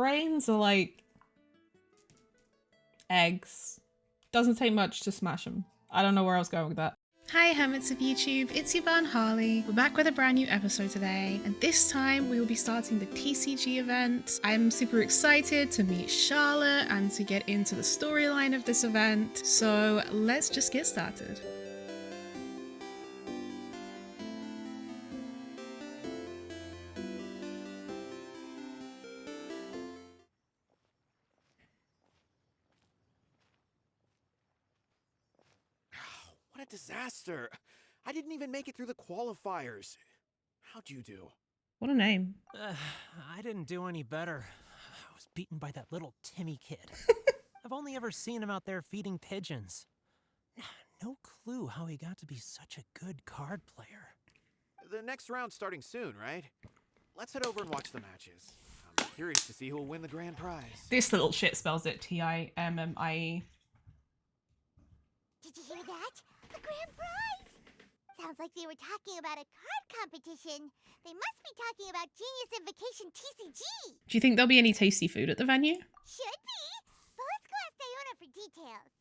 brains are like eggs. Doesn't take much to smash them. I don't know where I was going with that. Hi Hermits of YouTube, it's your Yvonne Harley. We're back with a brand new episode today, and this time we will be starting the TCG event. I'm super excited to meet Charlotte and to get into the storyline of this event, so let's just get started. What a disaster! I didn't even make it through the qualifiers. How'd you do? What a name. I didn't do any better. I was beaten by that little Timmy kid. I've only ever seen him out there feeding pigeons. No clue how he got to be such a good card player. The next round's starting soon, right? Let's head over and watch the matches. I'm curious to see who will win the grand prize. This little shit spells it Timmie. Did you hear that? The grand prize! Sounds like they were talking about a card competition. They must be talking about Genius Invocation TCG. Do you think there'll be any tasty food at the venue? Should be. But let's go ask Diona for details.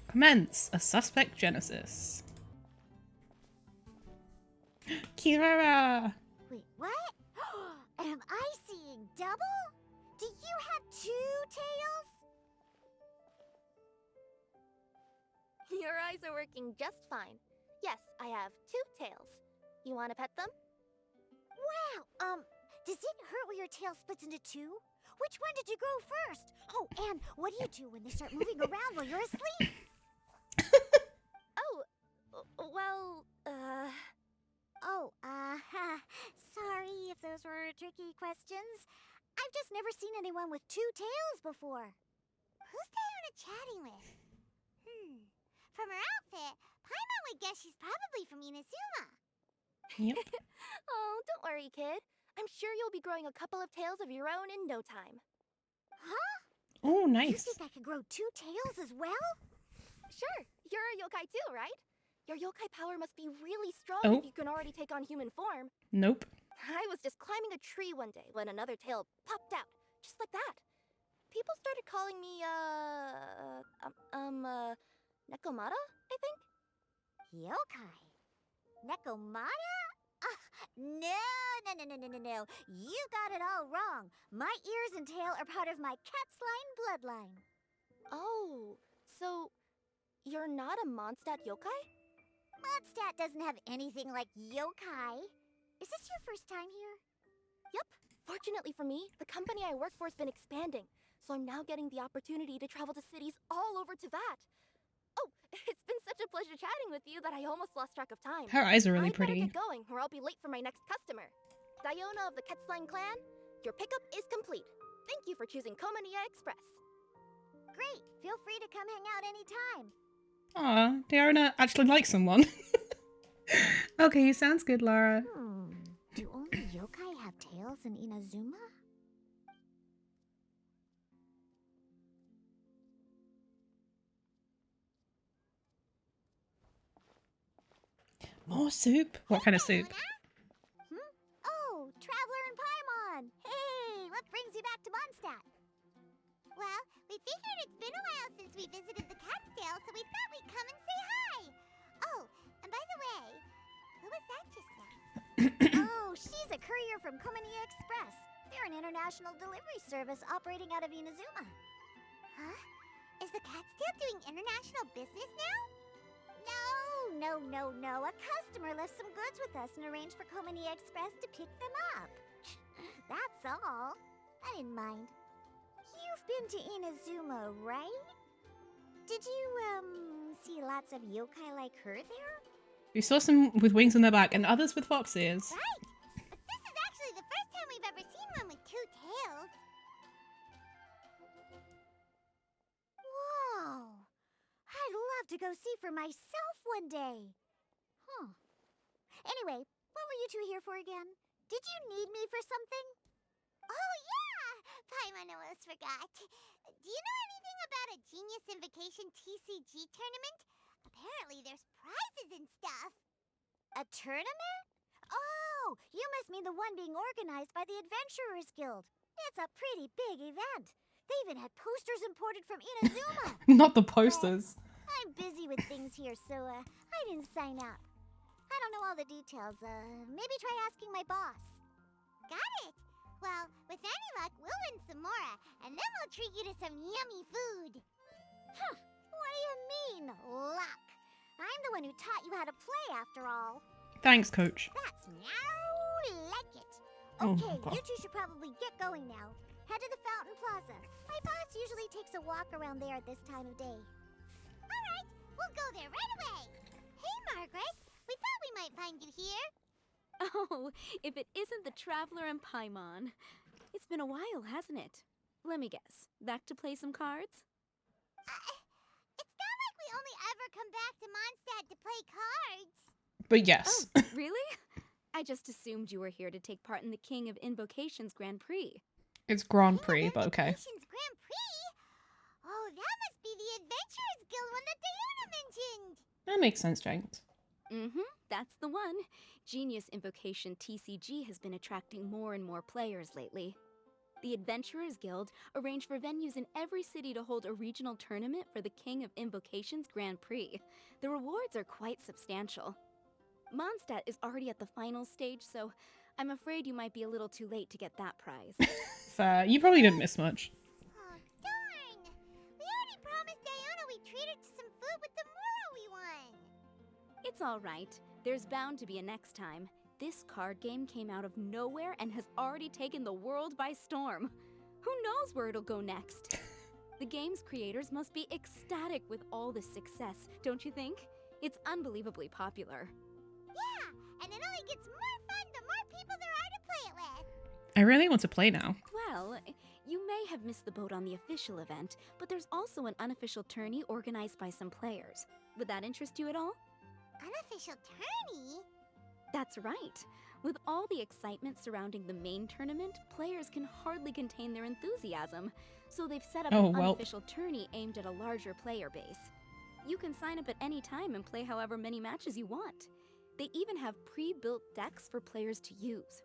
Commence a suspect genesis. Kirara! Wait, what? Am I seeing double? Do you have two tails? Your eyes are working just fine. Yes, I have two tails. You want to pet them? Wow, does it hurt when your tail splits into two? Which one did you grow first? Oh, and what do you do when they start moving around while you're asleep? Sorry if those were tricky questions. I've just never seen anyone with two tails before. Who's Diona chatting with? From her outfit, Paimon would guess she's probably from Inazuma. Yep. Oh, don't worry, kid. I'm sure you'll be growing a couple of tails of your own in no time. Huh? Oh, You nice. think I could grow two tails as well? Sure, you're a yokai too, right? Your yokai power must be really strong Oh. if you can already take on human form. Nope. I was just climbing a tree one day when another tail popped out, just like that. People started calling me, Nekomata, I think? Yokai? Nekomata? No. You got it all wrong. My ears and tail are part of my cat's line bloodline. Oh, so you're not a Mondstadt yokai? Mondstadt doesn't have anything like yokai. Is this your first time here? Yep. Fortunately for me, the company I work for has been expanding, so I'm now getting the opportunity to travel to cities all over Teyvat. Oh, it's been such a pleasure chatting with you that I almost lost track of time. Her eyes are really I'd better pretty. get going, or I'll be late for my next customer. Diona of the Quetzline clan, your pickup is complete. Thank you for choosing Komania Express. Great. Feel free to come hang out anytime. Aw, Diona actually likes someone. Okay, sounds good, Lara. Do only yokai have tails in Inazuma? More soup? What kind of soup? Diona? Oh, Traveler and Paimon! Hey, what brings you back to Mondstadt? Well, we figured it's been a while since we visited the Catskill, so we thought we'd come and say hi. Oh, and by the way, who was that just now? Oh, she's a courier from Komania Express. They're an international delivery service operating out of Inazuma. Huh? Is the Catskill doing international business now? No. A customer left some goods with us and arranged for Komania Express to pick them up. That's all. I didn't mind. You've been to Inazuma, right? Did you, see lots of yokai like her there? We saw some with wings on their back and others with fox ears. Right! But this is actually the first time we've ever seen one with two tails. Whoa! I'd love to go see for myself one day. Huh. Anyway, what were you two here for again? Did you need me for something? Oh, yeah! Paimon almost forgot. Do you know anything about a Genius Invocation TCG tournament? Apparently there's prizes and stuff. A tournament? Oh, you must mean the one being organized by the Adventurers Guild. It's a pretty big event. They even had posters imported from Inazuma. Not the posters. I'm busy with things here, so I didn't sign up. I don't know all the details. Maybe try asking my boss. Got it. Well, with any luck, we'll win some more, and then we'll treat you to some yummy food. Huh. What do you mean, luck? I'm the one who taught you how to play, after all. Thanks, coach. That's now like it. Oh, Okay, God. you two should probably get going now. Head to the Fountain Plaza. My boss usually takes a walk around there at this time of day. All right, we'll go there right away. Hey, Margaret. We thought we might find you here. Oh, if it isn't the Traveler and Paimon. It's been a while, hasn't it? Let me guess. Back to play some cards? It's not like we only ever come back to Mondstadt to play cards. But yes. Oh, really? I just assumed you were here to take part in the King of Invocations Grand Prix. It's Grand Prix, but okay. Invocations Grand Prix? Oh, that must be the Adventurers Guild one that Diana mentioned. That makes sense, Jenks. That's the one. Genius Invocation TCG has been attracting more and more players lately. The Adventurers Guild arranged for venues in every city to hold a regional tournament for the King of Invocations Grand Prix. The rewards are quite substantial. Mondstadt is already at the final stage, so I'm afraid you might be a little too late to get that prize. Fair. You probably didn't miss much. Oh, darn. We already promised Diana we'd treat her to some food with the Moro we won. It's all right. There's bound to be a next time. This card game came out of nowhere and has already taken the world by storm. Who knows where it'll go next? The game's creators must be ecstatic with all this success, don't you think? It's unbelievably popular. Yeah, and it only gets more fun the more people there are to play it with. I really want to play now. Well, you may have missed the boat on the official event, but there's also an unofficial tourney organized by some players. Would that interest you at all? Unofficial tourney? That's right. With all the excitement surrounding the main tournament, players can hardly contain their enthusiasm. So they've set up an unofficial tourney aimed at a larger player base. You can sign up at any time and play however many matches you want. They even have pre-built decks for players to use.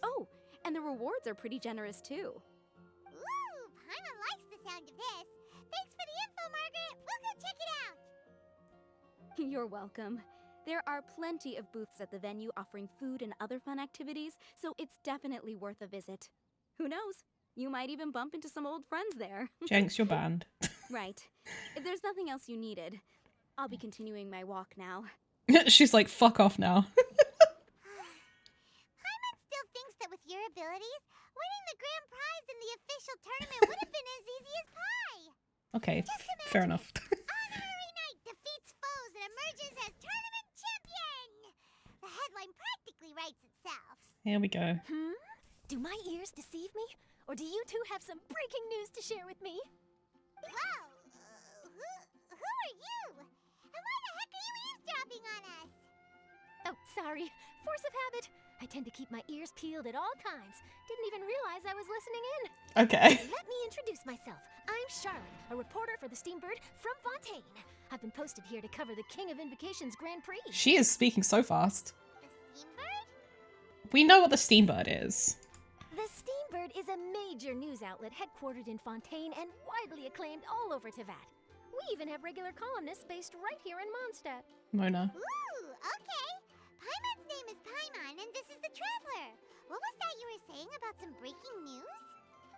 Oh, and the rewards are pretty generous too. Ooh, Paimon likes the sound of this. Thanks for the info, Margaret. We'll go check it out. You're welcome. There are plenty of booths at the venue offering food and other fun activities, so it's definitely worth a visit. Who knows? You might even bump into some old friends there. Jenks, you're banned. Right. If there's nothing else you needed, I'll be continuing my walk now. She's like, fuck off now. Paimon still thinks that with your abilities, winning the grand prize in the official tournament would have been as easy as pie. Okay, Just imagine fair enough. Honorary Knight defeats foes and emerges as tournament champion. The headline practically writes itself. Here we go. Do my ears deceive me? Or do you two have some breaking news to share with me? Whoa! Who are you? And why the heck are you eavesdropping on us? Oh, sorry. Force of habit. I tend to keep my ears peeled at all times. Didn't even realize I was listening in. Okay. Let me introduce myself. I'm Charlotte, a reporter for the Steambird from Fontaine. I've been posted here to cover the King of Invocations Grand Prix. She is speaking so fast. The Steambird? We know what the Steambird is. The Steambird is a major news outlet headquartered in Fontaine and widely acclaimed all over Teyvat. We even have regular columnists based right here in Mondstadt. Mona. Ooh, okay. Paimon's name is Paimon, and this is the Traveler. What was that you were saying about some breaking news?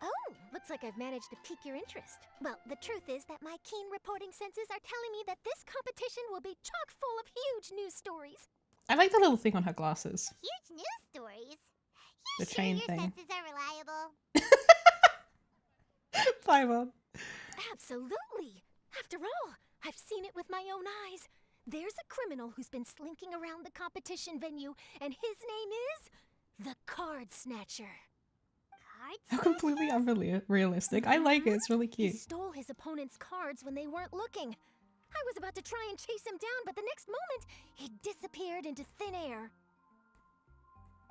Oh, looks like I've managed to pique your interest. Well, the truth is that my keen reporting senses are telling me that this competition will be chock full of huge news stories. I like the little thing on her glasses. Huge news stories? You The sure chain your thing. senses are reliable? Paimon. Absolutely. After all, I've seen it with my own eyes. There's a criminal who's been slinking around the competition venue, and his name is the Card Snatcher. How completely unrealistic. I like it. It's really He cute. stole his opponent's cards when they weren't looking. I was about to try and chase him down, but the next moment, he disappeared into thin air.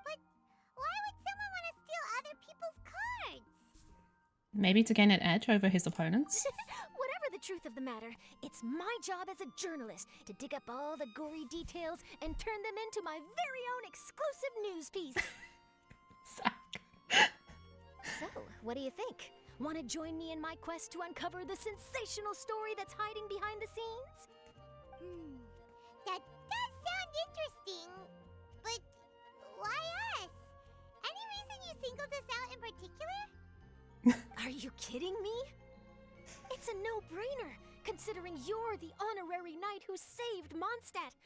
But why would someone want to steal other people's cards? Maybe to gain an edge over his opponents. Whatever the truth of the matter, it's my job as a journalist to dig up all the gory details and turn them into my very own exclusive news piece. So, what do you think? Want to join me in my quest to uncover the sensational story that's hiding behind the scenes? That does sound interesting, but why us? Any reason you singled us out in particular? Are you kidding me? It's a no-brainer, considering you're the honorary knight who saved Mondstadt,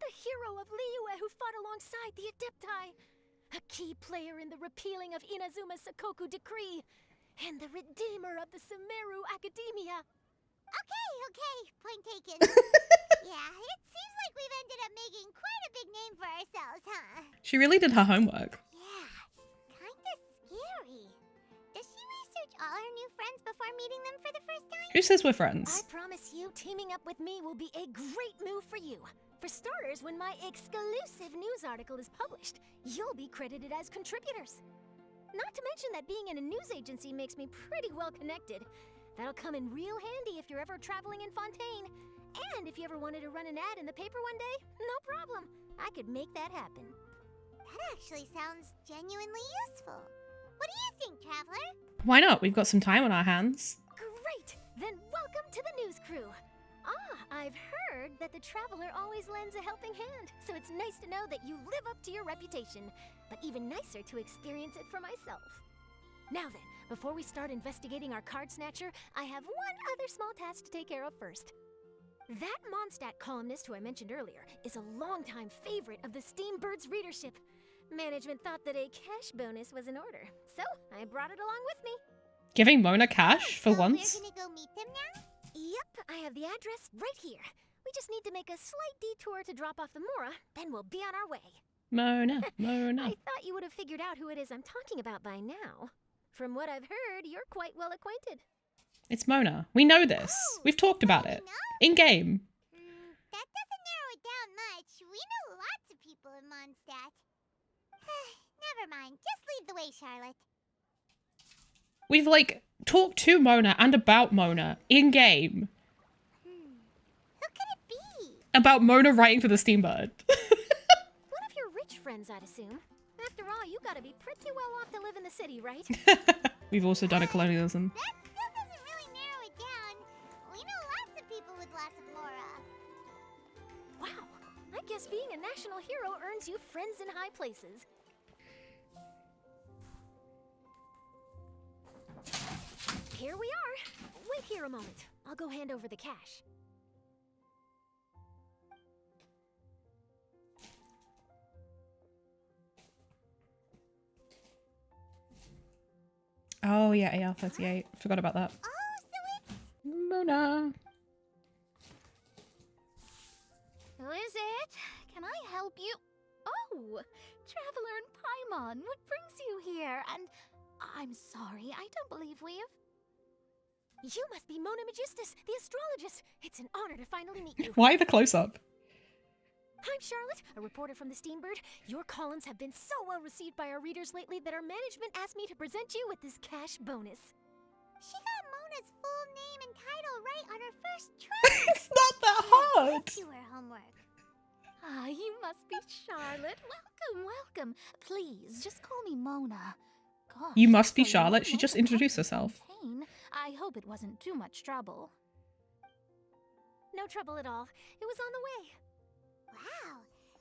the hero of Liyue who fought alongside the Adepti, a key player in the repealing of Inazuma's Sakoku Decree, and the redeemer of the Sumeru Academia. Okay, point taken. Yeah, it seems like we've ended up making quite a big name for ourselves, huh? She really did her homework. Yeah, kinda scary. Does she research all her new friends before meeting them for the first time? Who says we're I friends? promise you, teaming up with me will be a great move for you. For starters, when my exclusive news article is published, you'll be credited as contributors. Not to mention that being in a news agency makes me pretty well connected. That'll come in real handy if you're ever traveling in Fontaine. And if you ever wanted to run an ad in the paper one day, no problem. I could make that happen. That actually sounds genuinely useful. What do you think, Traveler? Why not? We've got some time on our hands. Great! Then welcome to the news crew. I've heard that the Traveler always lends a helping hand, so it's nice to know that you live up to your reputation, but even nicer to experience it for myself. Now then, before we start investigating our card snatcher, I have one other small task to take care of first. That Mondstadt columnist who I mentioned earlier is a longtime favorite of the Steambird's readership. Management thought that a cash bonus was in order, so I brought it along with me. Giving Mona cash for So once? we're gonna go meet them now? Yep, I have the address right here. We just need to make a slight detour to drop off the Mora, then we'll be on our way. Mona, Mona. I thought you would have figured out who it is I'm talking about by now. From what I've heard, you're quite well acquainted. It's Mona. We know this. We've talked about it. In game. That doesn't narrow it down much. We know lots of people in Mondstadt. Never mind. Just lead the way, Charlotte. We've like talked to Mona and about Mona in game. Who could it be? About Mona writing for the Steambird. One of your rich friends, I'd assume. After all, you gotta be pretty well off to live in the city, right? We've also done a colonialism. That still doesn't really narrow it down. We know lots of people with lots of Mora. Wow, I guess being a national hero earns you friends in high places. Here we are. Wait here a moment. I'll go hand over the cash. Oh yeah, AR-38. Forgot about that. Oh, so it's... Mona. Who is it? Can I help you? Oh, Traveler and Paimon, what brings you here? And I'm sorry, I don't believe we've... You must be Mona Magistus, the astrologist. It's an honor to finally meet you. Why the close-up? I'm Charlotte, a reporter from the Steambird. Your columns have been so well received by our readers lately that our management asked me to present you with this cash bonus. She got Mona's full name and title right on her first try. It's not that hard. Do her homework. Ah, you must be Charlotte. Welcome. Please, just call me Mona. Gosh, You must be that's a long Charlotte. She just way to introduced come to herself. Fontaine. I hope it wasn't too much trouble. No trouble at all. It was on the way. Wow.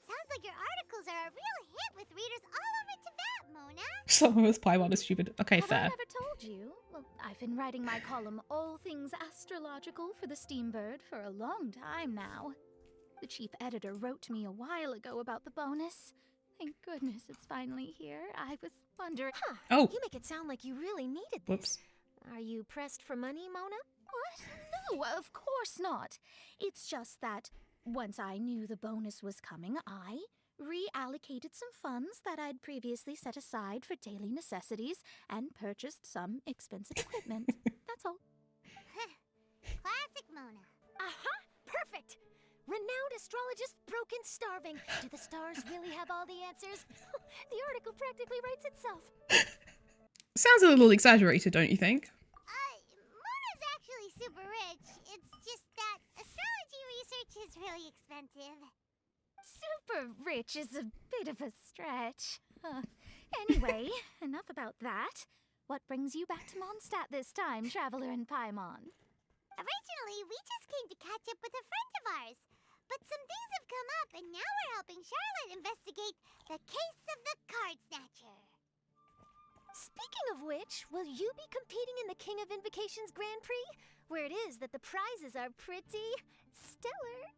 Sounds like your articles are a real hit with readers all over Tibet, Mona. Some of us Paimon is stupid. Okay, Have I fair. never told you? Well, I've been writing my column All Things Astrological for the Steambird for a long time now. The chief editor wrote me a while ago about the bonus. Thank goodness it's finally here. I was wondering... Huh. Oh. You make it sound like you really needed this. Whoops. Are you pressed for money, Mona? What? No, of course not. It's just that once I knew the bonus was coming, I reallocated some funds that I'd previously set aside for daily necessities and purchased some expensive equipment. That's all. Classic Mona. Aha! Perfect! Renowned astrologist, broken, starving. Do the stars really have all the answers? The article practically writes itself. Sounds a little exaggerated, don't you think? Mona's actually super rich. It's just that astrology research is really expensive. Super rich is a bit of a stretch. Anyway, enough about that. What brings you back to Mondstadt this time, Traveler in Paimon? Originally, we just came to catch up with a friend of ours. But some things have come up, and now we're helping Charlotte investigate the case of the card snatcher. Speaking of which, will you be competing in the King of Invocations Grand Prix? Where it is that the prizes are pretty stellar.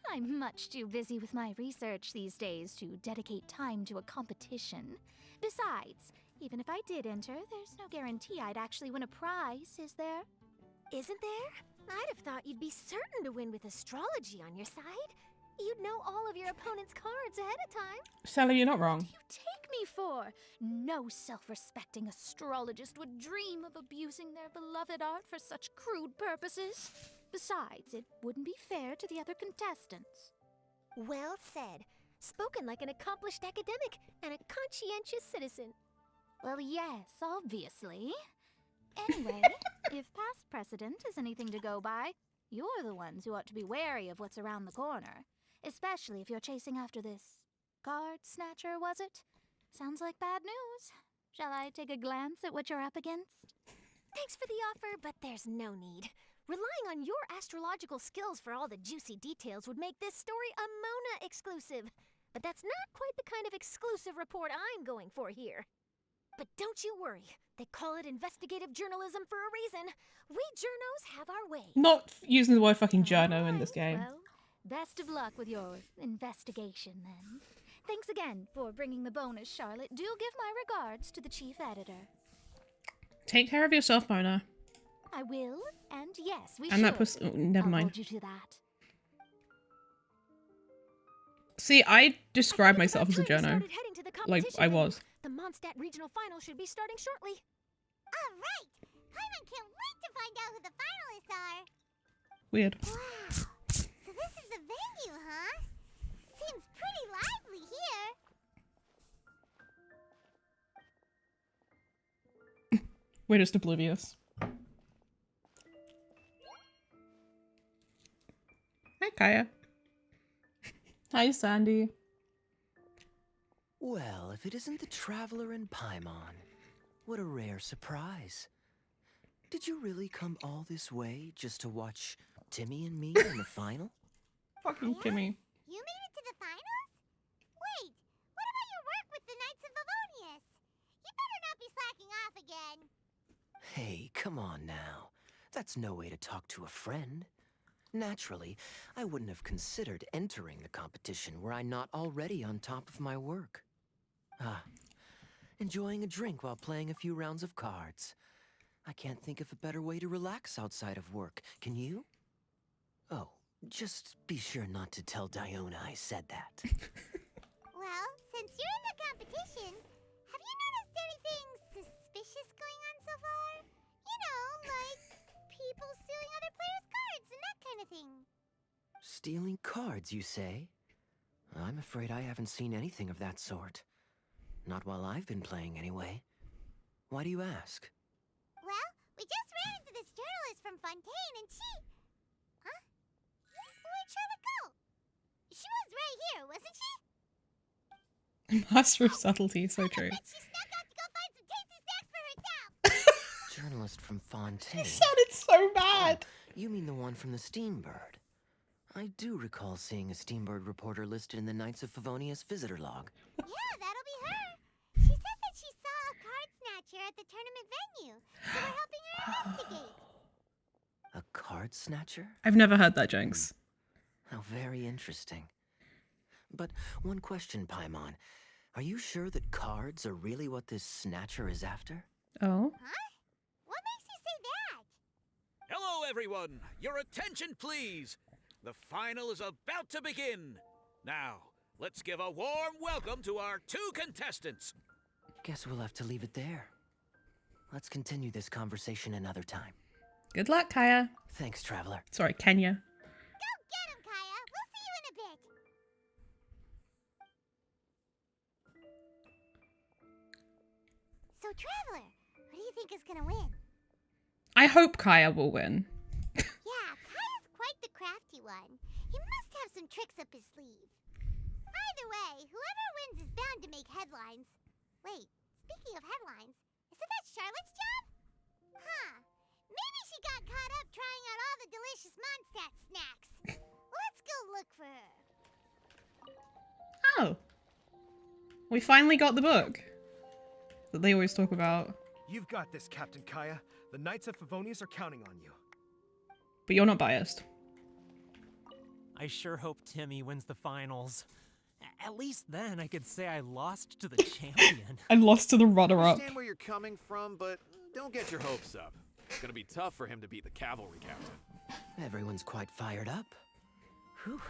I'm much too busy with my research these days to dedicate time to a competition. Besides, even if I did enter, there's no guarantee I'd actually win a prize, is there? Isn't there? I'd have thought you'd be certain to win with astrology on your side. You'd know all of your opponent's cards ahead of time. Sally, you're not wrong. What do you take me for? No self-respecting astrologist would dream of abusing their beloved art for such crude purposes. Besides, it wouldn't be fair to the other contestants. Well said. Spoken like an accomplished academic and a conscientious citizen. Well, yes, obviously. Anyway, if past precedent is anything to go by, you're the ones who ought to be wary of what's around the corner. Especially if you're chasing after this card snatcher, was it? Sounds like bad news. Shall I take a glance at what you're up against? Thanks for the offer, but there's no need. Relying on your astrological skills for all the juicy details would make this story a Mona exclusive. But that's not quite the kind of exclusive report I'm going for here. But don't you worry. They call it investigative journalism for a reason. We journos have our ways. Not using the word fucking journo in this game. Well, best of luck with your investigation, then. Thanks again for bringing the bonus, Charlotte. Do give my regards to the chief editor. Take care of yourself, Mona. I will, and yes, we And should. that person. Oh, never I'll mind. hold you to that. See, I describe myself as a journo. Like, I was. The Mondstadt Regional Final should be starting shortly. All right! Paimon can't wait to find out who the finalists are. Weird. Wow. So this is the venue, huh? Seems pretty lively here. We're just oblivious. Hi, Kaya. Hi, Sandy. Well, if it isn't the Traveler in Paimon, what a rare surprise. Did you really come all this way just to watch Timmy and me in the final? Fucking Timmy. You made it to the finals? Wait, what about your work with the Knights of Favonius? You better not be slacking off again. Hey, come on now. That's no way to talk to a friend. Naturally, I wouldn't have considered entering the competition were I not already on top of my work. Enjoying a drink while playing a few rounds of cards. I can't think of a better way to relax outside of work, can you? Oh, just be sure not to tell Diona I said that. Well, since you're in the competition, have you noticed anything suspicious going on so far? You know, like people stealing other players' cards and that kind of thing. Stealing cards, you say? I'm afraid I haven't seen anything of that sort. Not while I've been playing, anyway. Why do you ask? Well, we just ran into this journalist from Fontaine and she... Huh? Where'd Charlotte go? She was right here, wasn't she? Master of subtlety, so true. I bet she snuck out to go find some tasty snacks for herself. Journalist from Fontaine. It sounded so bad. Oh, you mean the one from the Steambird? I do recall seeing a Steambird reporter listed in the Knights of Favonius visitor log. Yeah, that'll be her. She said that she saw a card snatcher at the tournament venue, so we're helping her investigate. A card snatcher? I've never heard that, Jinx. How very interesting. But one question, Paimon. Are you sure that cards are really what this snatcher is after? Oh? Huh? What makes you say that? Hello, everyone! Your attention, please! The final is about to begin! Now, let's give a warm welcome to our 2 contestants! Guess we'll have to leave it there. Let's continue this conversation another time. Good luck, Kaya. Thanks, Traveler. Sorry, Kenya. Go get him, Kaya! We'll see you in a bit! So, Traveler, who do you think is gonna win? I hope Kaya will win. Yeah, Kaya's quite the crafty one. He must have some tricks up his sleeve. Either way, whoever wins is bound to make headlines. Wait, speaking of headlines, is So that's Charlotte's job? Huh. Maybe she got caught up trying out all the delicious Mondstadt snacks. Let's go look for her. Oh. We finally got the book that they always talk about. You've got this, Captain Kaya. The Knights of Favonius are counting on you. But you're not biased. I sure hope Timmy wins the finals. At least then I could say I lost to the champion. And lost to the I runner-up. understand where you're coming from, but don't get your hopes up. It's gonna be tough for him to beat the cavalry captain. Everyone's quite fired up. Whew.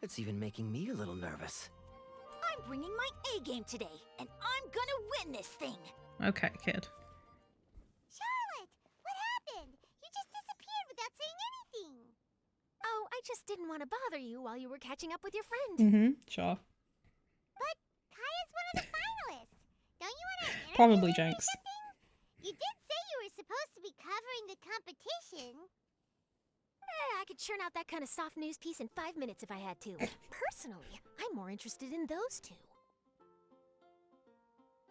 It's even making me a little nervous. I'm bringing my A-game today, and I'm gonna win this thing. Okay, kid. Charlotte, what happened? You just disappeared without saying anything. Oh, I just didn't want to bother you while you were catching up with your friend. Mm-hmm, sure. But Kaya's one of the finalists. Don't you want to interview Probably her or Jenks. something? You did say you were supposed to be covering the competition. I could churn out that kind of soft news piece in 5 minutes if I had to. Personally, I'm more interested in those two.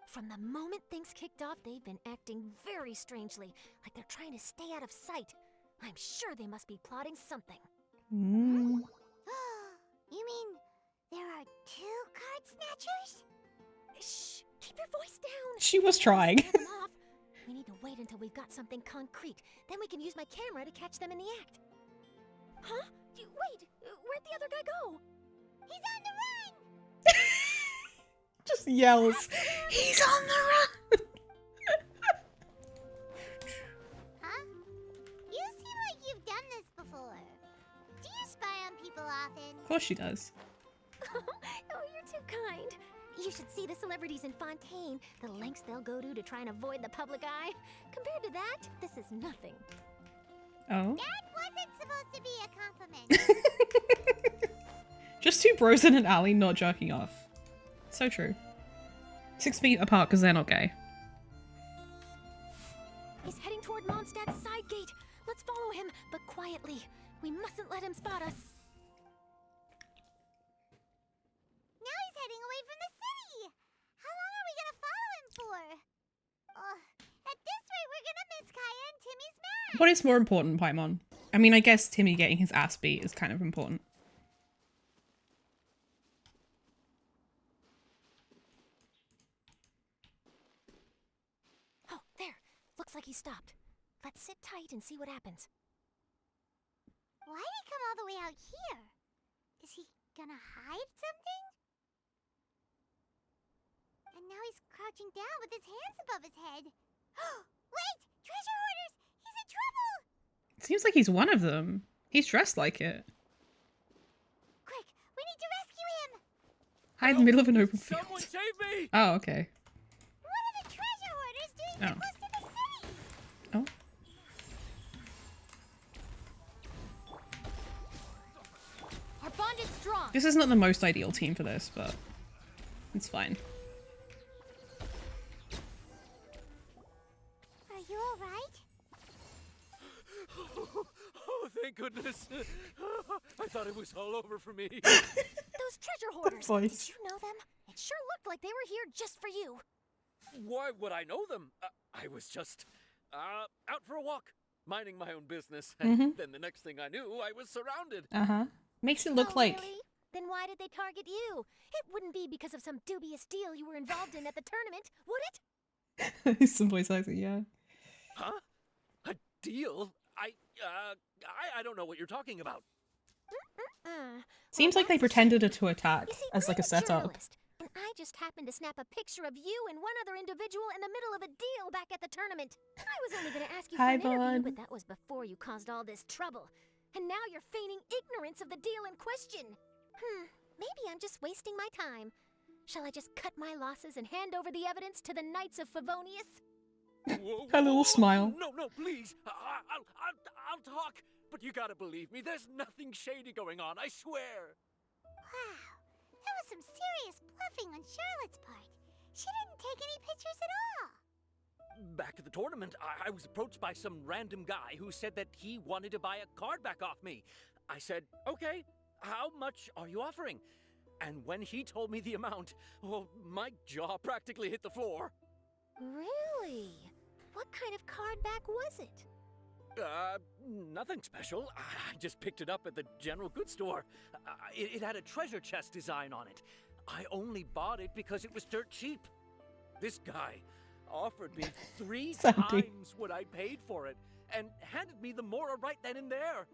From the moment things kicked off, they've been acting very strangely, like they're trying to stay out of sight. I'm sure they must be plotting something. Mm. You mean there are 2 card snatchers? Shh! Keep your voice down! She was trying. Scare them off. We need to wait until we've got something concrete. Then we can use my camera to catch them in the act. Huh? Wait! Where'd the other guy go? He's on the run! Just yells. He's on the run! Huh? You seem like you've done this before. Do you spy on people often? Of course she does. Oh, you're too kind. You should see the celebrities in Fontaine. The lengths they'll go to try and avoid the public eye. Compared to that, this is nothing. Oh. That wasn't supposed to be a compliment. Just 2 bros in an alley not jerking off. So true. 6 feet apart because they're not gay. He's heading toward Mondstadt's side gate. Let's follow him, but quietly. We mustn't let him spot us. Now he's heading away from the city. How long are we gonna follow him for? At this rate, we're gonna miss Kaya and Timmy's match. What is more important, Paimon? I mean, I guess Timmy getting his ass beat is kind of important. Oh, there. Looks like he stopped. Let's sit tight and see what happens. Why'd he come all the way out here? Is he gonna hide something? And now he's crouching down with his hands above his head. Wait! Treasure hoarders! He's in trouble! Seems like he's one of them. He's dressed like it. Quick! We need to rescue him! Hide in the middle of an open field. Someone save me! Oh, okay. What are the treasure hoarders doing so Oh. close to the city? Oh. Our bond is strong. This is not the most ideal team for this, but it's fine. Are you alright? Oh, thank goodness. I thought it was all over for me. Those treasure hoarders. voice. Did you know them? It sure looked like they were here just for you. Why would I know them? I was just out for a walk, minding my own business. And then the next thing I knew, I was surrounded. Uh-huh. Makes it look Oh, like... really? Then why did they target you? It wouldn't be because of some dubious deal you were involved in at the tournament, would it? Some voice acting, yeah. Huh? A deal? I don't know what you're talking about. Seems Well, like they that's a pretended shame. to attack You see, as like I'm a setup. journalist, and I just happened to snap a picture of you and one other individual in the middle of a deal back at the tournament. I was only going to ask you Hi, for an interview, Vaughn. but that was before you caused all this trouble. And now you're feigning ignorance of the deal in question. Maybe I'm just wasting my time. Shall I just cut my losses and hand over the evidence to the Knights of Favonius? Whoa, Her little smile. No, please. I'll talk. But you gotta believe me, there's nothing shady going on, I swear. Wow. That was some serious bluffing on Charlotte's part. She didn't take any pictures at all. Back at the tournament, I was approached by some random guy who said that he wanted to buy a card back off me. I said, okay, how much are you offering? And when he told me the amount, well, my jaw practically hit the floor. Really? What kind of card back was it? Nothing special. I just picked it up at the general goods store. It had a treasure chest design on it. I only bought it because it was dirt cheap. This guy offered me 3 times what I paid for it and handed me the Mora right then and there.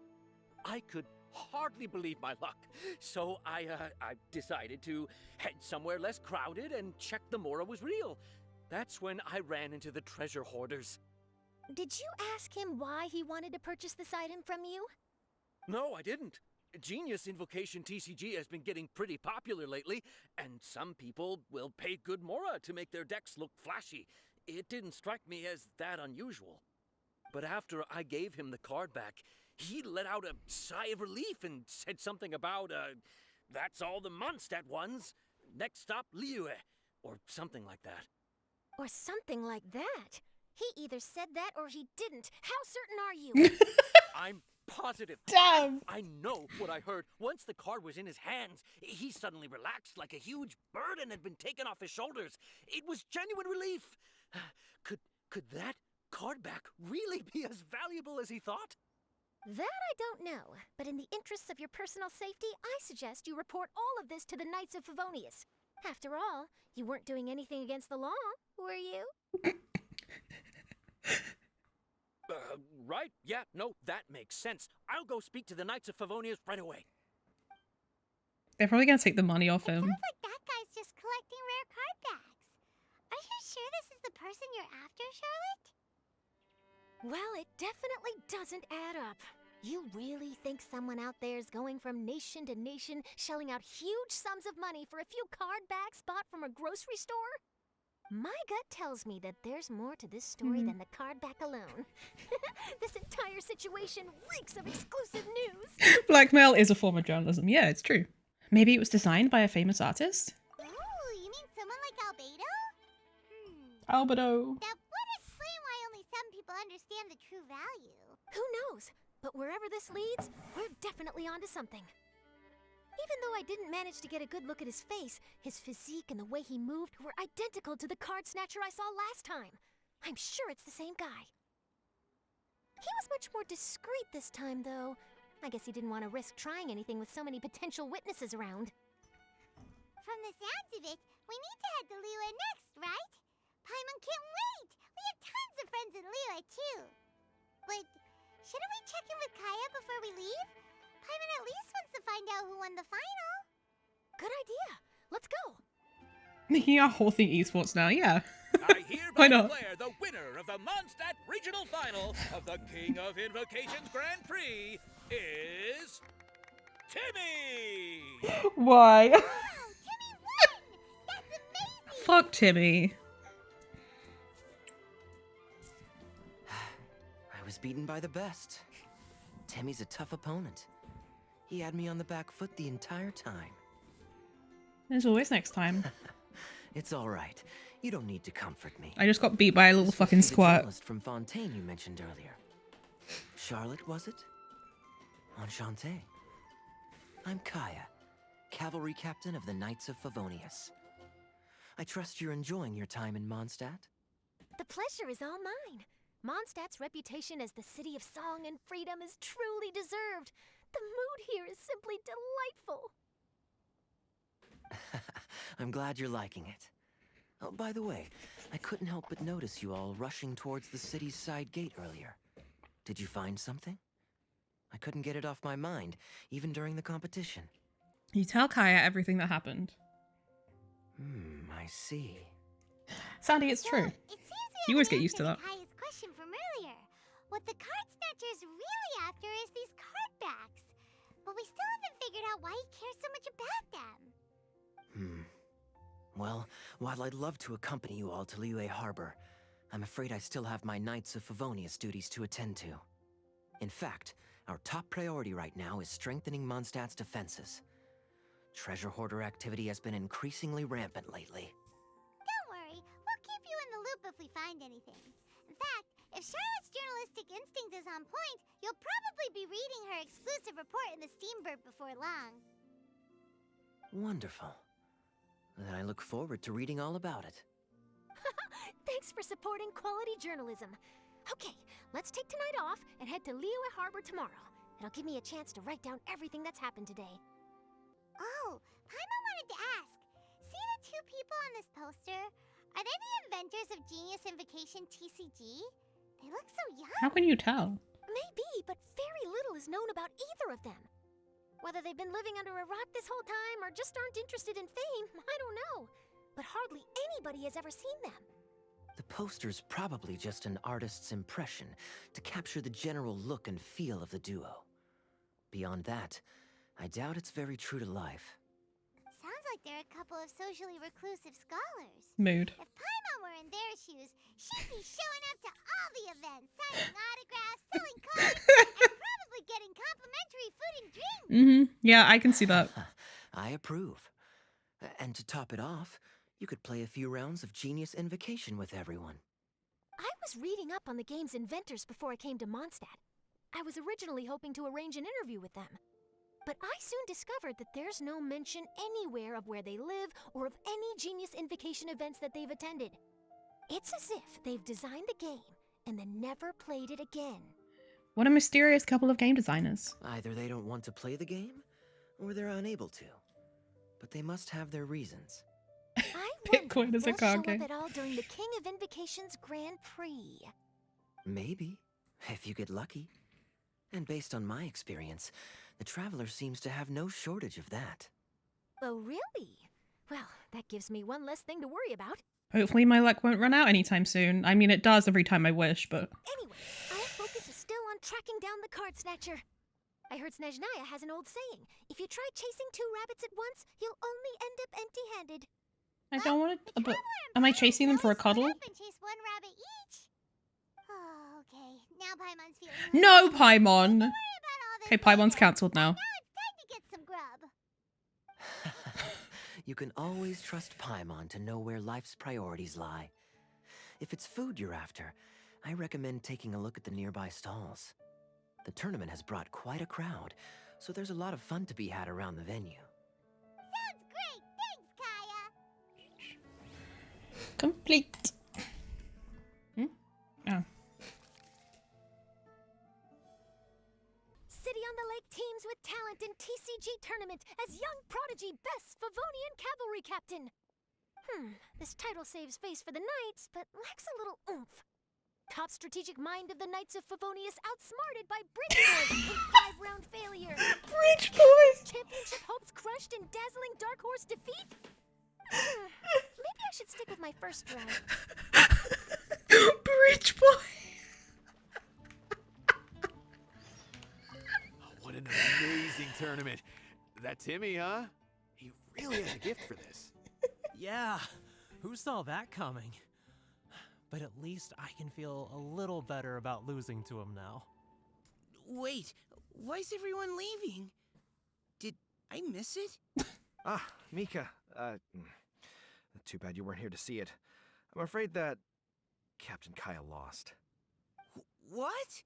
I could hardly believe my luck, so I decided to head somewhere less crowded and check the Mora was real. That's when I ran into the treasure hoarders. Did you ask him why he wanted to purchase this item from you? No, I didn't. Genius Invocation TCG has been getting pretty popular lately, and some people will pay good Mora to make their decks look flashy. It didn't strike me as that unusual. But after I gave him the card back, he let out a sigh of relief and said something about, that's all the Mondstadt ones. Next stop, Liyue, or something like that. Or something like that? He either said that or he didn't. How certain are you? I'm positive. Damn! I know what I heard. Once the card was in his hands, he suddenly relaxed like a huge burden had been taken off his shoulders. It was genuine relief. Could that card back really be as valuable as he thought? That I don't know, but in the interests of your personal safety, I suggest you report all of this to the Knights of Favonius. After all, you weren't doing anything against the law, were you? Right? Yeah, no, that makes sense. I'll go speak to the Knights of Favonius right away. They're probably gonna take the money off him. Sounds like that guy's just collecting rare card backs. Are you sure this is the person you're after, Charlotte? Well, it definitely doesn't add up. You really think someone out there is going from nation to nation, shelling out huge sums of money for a few card backs bought from a grocery store? My gut tells me that there's more to this story than the card back alone. This entire situation reeks of exclusive news. Blackmail is a form of journalism. Yeah, it's true. Maybe it was designed by a famous artist? Oh, you mean someone like Albedo? Albedo. That would explain why only some people understand the true value. Who knows? But wherever this leads, we're definitely onto something. Even though I didn't manage to get a good look at his face, his physique and the way he moved were identical to the card snatcher I saw last time. I'm sure it's the same guy. He was much more discreet this time, though. I guess he didn't want to risk trying anything with so many potential witnesses around. From the sounds of it, we need to head to Liyue next, right? Paimon can't wait! We have tons of friends in Liyue, too. But shouldn't we check in with Kaya before we leave? Paimon at least wants to find out who won the final. Good idea. Let's go. Making our whole thing esports now, yeah. I Why hereby not? declare the winner of the Mondstadt Regional Final of the King of Invocations Grand Prix is Timmy! Why? Wow, Timmy won! That's amazing! Fuck Timmy. I was beaten by the best. Timmy's a tough opponent. He had me on the back foot the entire time. There's always next time. It's all right. You don't need to comfort me. I just got beat by a little This fucking must be the squirt. journalist from Fontaine you mentioned earlier. Charlotte, was it? Enchanté. I'm Kaya, cavalry captain of the Knights of Favonius. I trust you're enjoying your time in Mondstadt? The pleasure is all mine. Mondstadt's reputation as the city of song and freedom is truly deserved. The mood here is simply delightful. I'm glad you're liking it. Oh, by the way, I couldn't help but notice you all rushing towards the city's side gate earlier. Did you find something? I couldn't get it off my mind, even during the competition. You tell Kaya everything that happened. I see. Sandy, it's true. It seems You we always get used to that. Kaya's question from earlier. What the card snatcher's really after is these card backs. But we still haven't figured out why he cares so much about them. Well, while I'd love to accompany you all to Liyue Harbor, I'm afraid I still have my Knights of Favonius duties to attend to. In fact, our top priority right now is strengthening Mondstadt's defenses. Treasure hoarder activity has been increasingly rampant lately. Don't worry, we'll keep you in the loop if we find anything. In fact, if Charlotte's journalistic instinct is on point, you'll probably be reading her exclusive report in the Steambird before long. Wonderful. Then I look forward to reading all about it. Thanks for supporting quality journalism. Okay, let's take tonight off and head to Liyue Harbor tomorrow. It'll give me a chance to write down everything that's happened today. Oh, Paimon wanted to ask. See the two people on this poster? Are they the inventors of Genius Invocation TCG? They look so young. How can you tell? Maybe, but very little is known about either of them. Whether they've been living under a rock this whole time or just aren't interested in fame, I don't know. But hardly anybody has ever seen them. The poster's probably just an artist's impression to capture the general look and feel of the duo. Beyond that, I doubt it's very true to life. Sounds like they're a couple of socially reclusive scholars. Mood. If Paimon were in their shoes, she'd be showing up to all the events, signing autographs, selling cards, and probably getting complimentary food and drink. Yeah, I can see that. I approve. And to top it off, you could play a few rounds of Genius Invocation with everyone. I was reading up on the game's inventors before I came to Mondstadt. I was originally hoping to arrange an interview with them. But I soon discovered that there's no mention anywhere of where they live or of any Genius Invocation events that they've attended. It's as if they've designed the game and then never played it again. What a mysterious couple of game designers. Either they don't want to play the game, or they're unable to. But they must have their reasons. Bitcoin is a card game. game. At all during the King of Invocation's Grand Prix. Maybe, if you get lucky. And based on my experience, the Traveler seems to have no shortage of that. Oh, really? Well, that gives me one less thing to worry about. Hopefully my luck won't run out anytime soon. I mean, it does every time I wish, but... Anyway, our focus is still on tracking down the card snatcher. I heard Snezhnaya has an old saying. If you try chasing two rabbits at once, you'll only end up empty-handed. I don't want to... But am I chasing them for a cuddle? And chase one rabbit each. Oh, okay. Now Paimon's feeling... No, Paimon! Okay, Paimon's cancelled now. Now it's time to get some grub. You can always trust Paimon to know where life's priorities lie. If it's food you're after, I recommend taking a look at the nearby stalls. The tournament has brought quite a crowd, so there's a lot of fun to be had around the venue. Sounds great! Thanks, Kaya! Complete. Oh. City on the Lake teams with talent in TCG tournament as young prodigy best Favonian cavalry captain. This title saves face for the Knights, but lacks a little oomph. Top strategic mind of the Knights of Favonius outsmarted by Bridgeport in 5-round failure. Bridgeport! Championship hopes crushed in dazzling Dark Horse defeat? Maybe I should stick with my first drive. Bridgeport! What an amazing tournament. That Timmy, huh? He really has a gift for this. Yeah, who saw that coming? But at least I can feel a little better about losing to him now. Wait, why is everyone leaving? Did I miss it? Ah, Mika. Too bad you weren't here to see it. I'm afraid that Captain Kaya lost. What?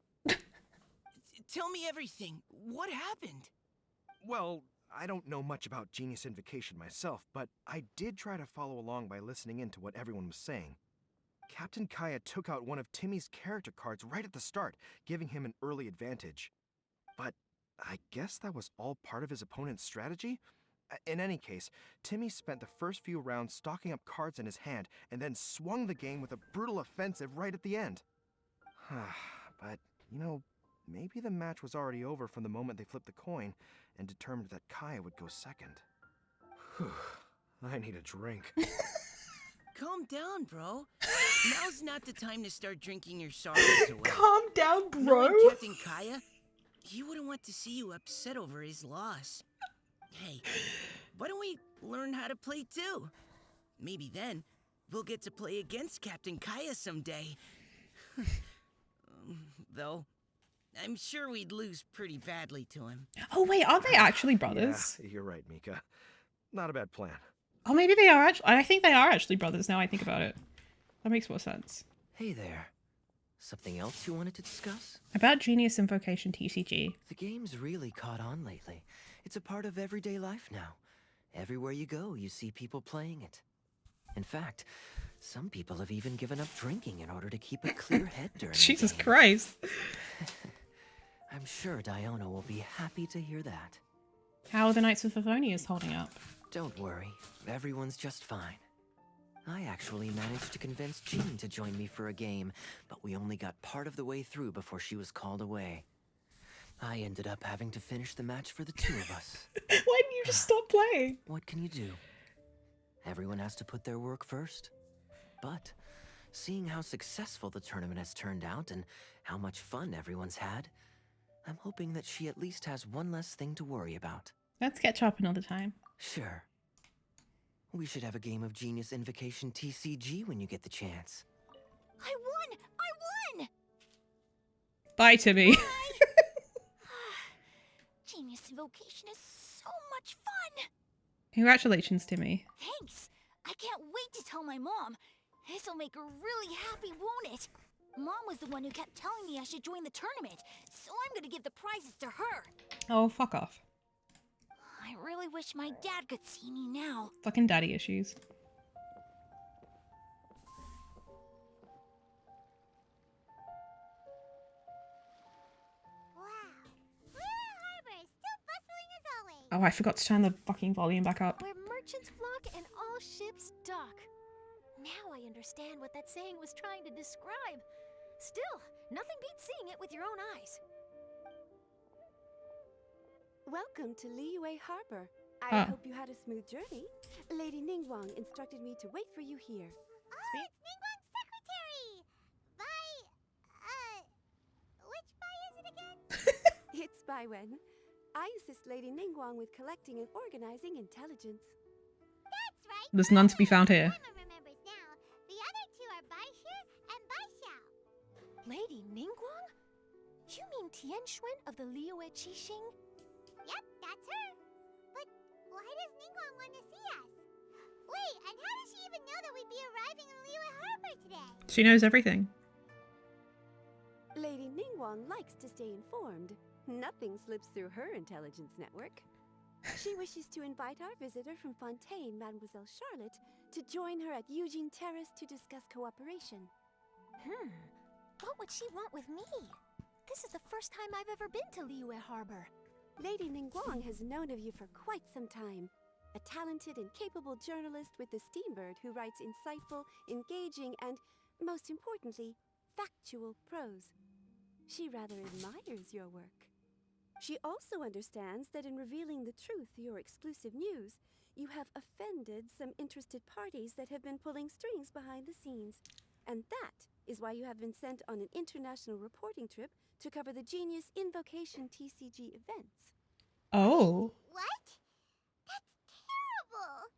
Tell me everything. What happened? Well, I don't know much about Genius Invocation myself, but I did try to follow along by listening in to what everyone was saying. Captain Kaya took out one of Timmy's character cards right at the start, giving him an early advantage. But I guess that was all part of his opponent's strategy? In any case, Timmy spent the first few rounds stocking up cards in his hand and then swung the game with a brutal offensive right at the end. But, you know, maybe the match was already over from the moment they flipped the coin and determined that Kaya would go second. I need a drink. Calm down, bro. Now's not the time to start drinking your sorrows away. Calm down, bro. Knowing Captain Kaya, he wouldn't want to see you upset over his loss. Hey, why don't we learn how to play too? Maybe then we'll get to play against Captain Kaya someday. Though, I'm sure we'd lose pretty badly to him. Oh wait, aren't they actually brothers? Yeah, you're right, Mika. Not a bad plan. Oh, maybe they are actually. I think they are actually brothers now I think about it. That makes more sense. Hey there. Something else you wanted to discuss? About Genius Invocation TCG. The game's really caught on lately. It's a part of everyday life now. Everywhere you go, you see people playing it. In fact, Some people have even given up drinking in order to keep a clear head during the Jesus game. Christ. I'm sure Diona will be happy to hear that. How are the Knights of Favonius holding up? Don't worry, everyone's just fine. I actually managed to convince Jean to join me for a game, but we only got part of the way through before she was called away. I ended up having to finish the match for the two of us. Why didn't you just stop playing? What can you do? Everyone has to put their work first. But seeing how successful the tournament has turned out and how much fun everyone's had, I'm hoping that she at least has one less thing to worry about. Let's catch up another time. Sure. We should have a game of Genius Invocation TCG when you get the chance. I won! I won! Bye, Timmy. Genius Invocation is so much fun! Congratulations, Timmy. Thanks! I can't wait to tell my mom. This'll make her really happy, won't it? Mom was the one who kept telling me I should join the tournament, so I'm gonna give the prizes to her. Oh, fuck off. I really wish my dad could see me now. Fucking daddy issues. Wow. Liyue Harbor is still bustling as always. Oh, I forgot to turn the fucking volume back up. Where merchants flock and all ships dock. Now I understand what that saying was trying to describe. Still, nothing beats seeing it with your own eyes. Welcome to Liyue Harbor. I Ah. hope you had a smooth journey. Lady Ningguang instructed me to wait for you here. Oh, it's Ningguang's secretary! Which Bai is it again? It's Baiwen. I assist Lady Ningguang with collecting and organizing intelligence. That's right. There's none to be found here. Paimon remembers now. The other two are Baishu and Baishao. Lady Ningguang? You mean Tianxuan of the Liyue Qixing? Yep, that's her. But why does Ningguang want to see us? Wait, and how does she even know that we'd be arriving in Liyue Harbor today? She knows everything. Lady Ningguang likes to stay informed. Nothing slips through her intelligence network. She wishes to invite our visitor from Fontaine, Mademoiselle Charlotte, to join her at Eugene Terrace to discuss cooperation. What would she want with me? This is the first time I've ever been to Liyue Harbor. Lady Ningguang has known of you for quite some time. A talented and capable journalist with the Steambird who writes insightful, engaging, and, most importantly, factual prose. She rather admires your work. She also understands that in revealing the truth through your exclusive news, you have offended some interested parties that have been pulling strings behind the scenes. And that is why you have been sent on an international reporting trip to cover the Genius Invocation TCG events. Oh. What? That's terrible.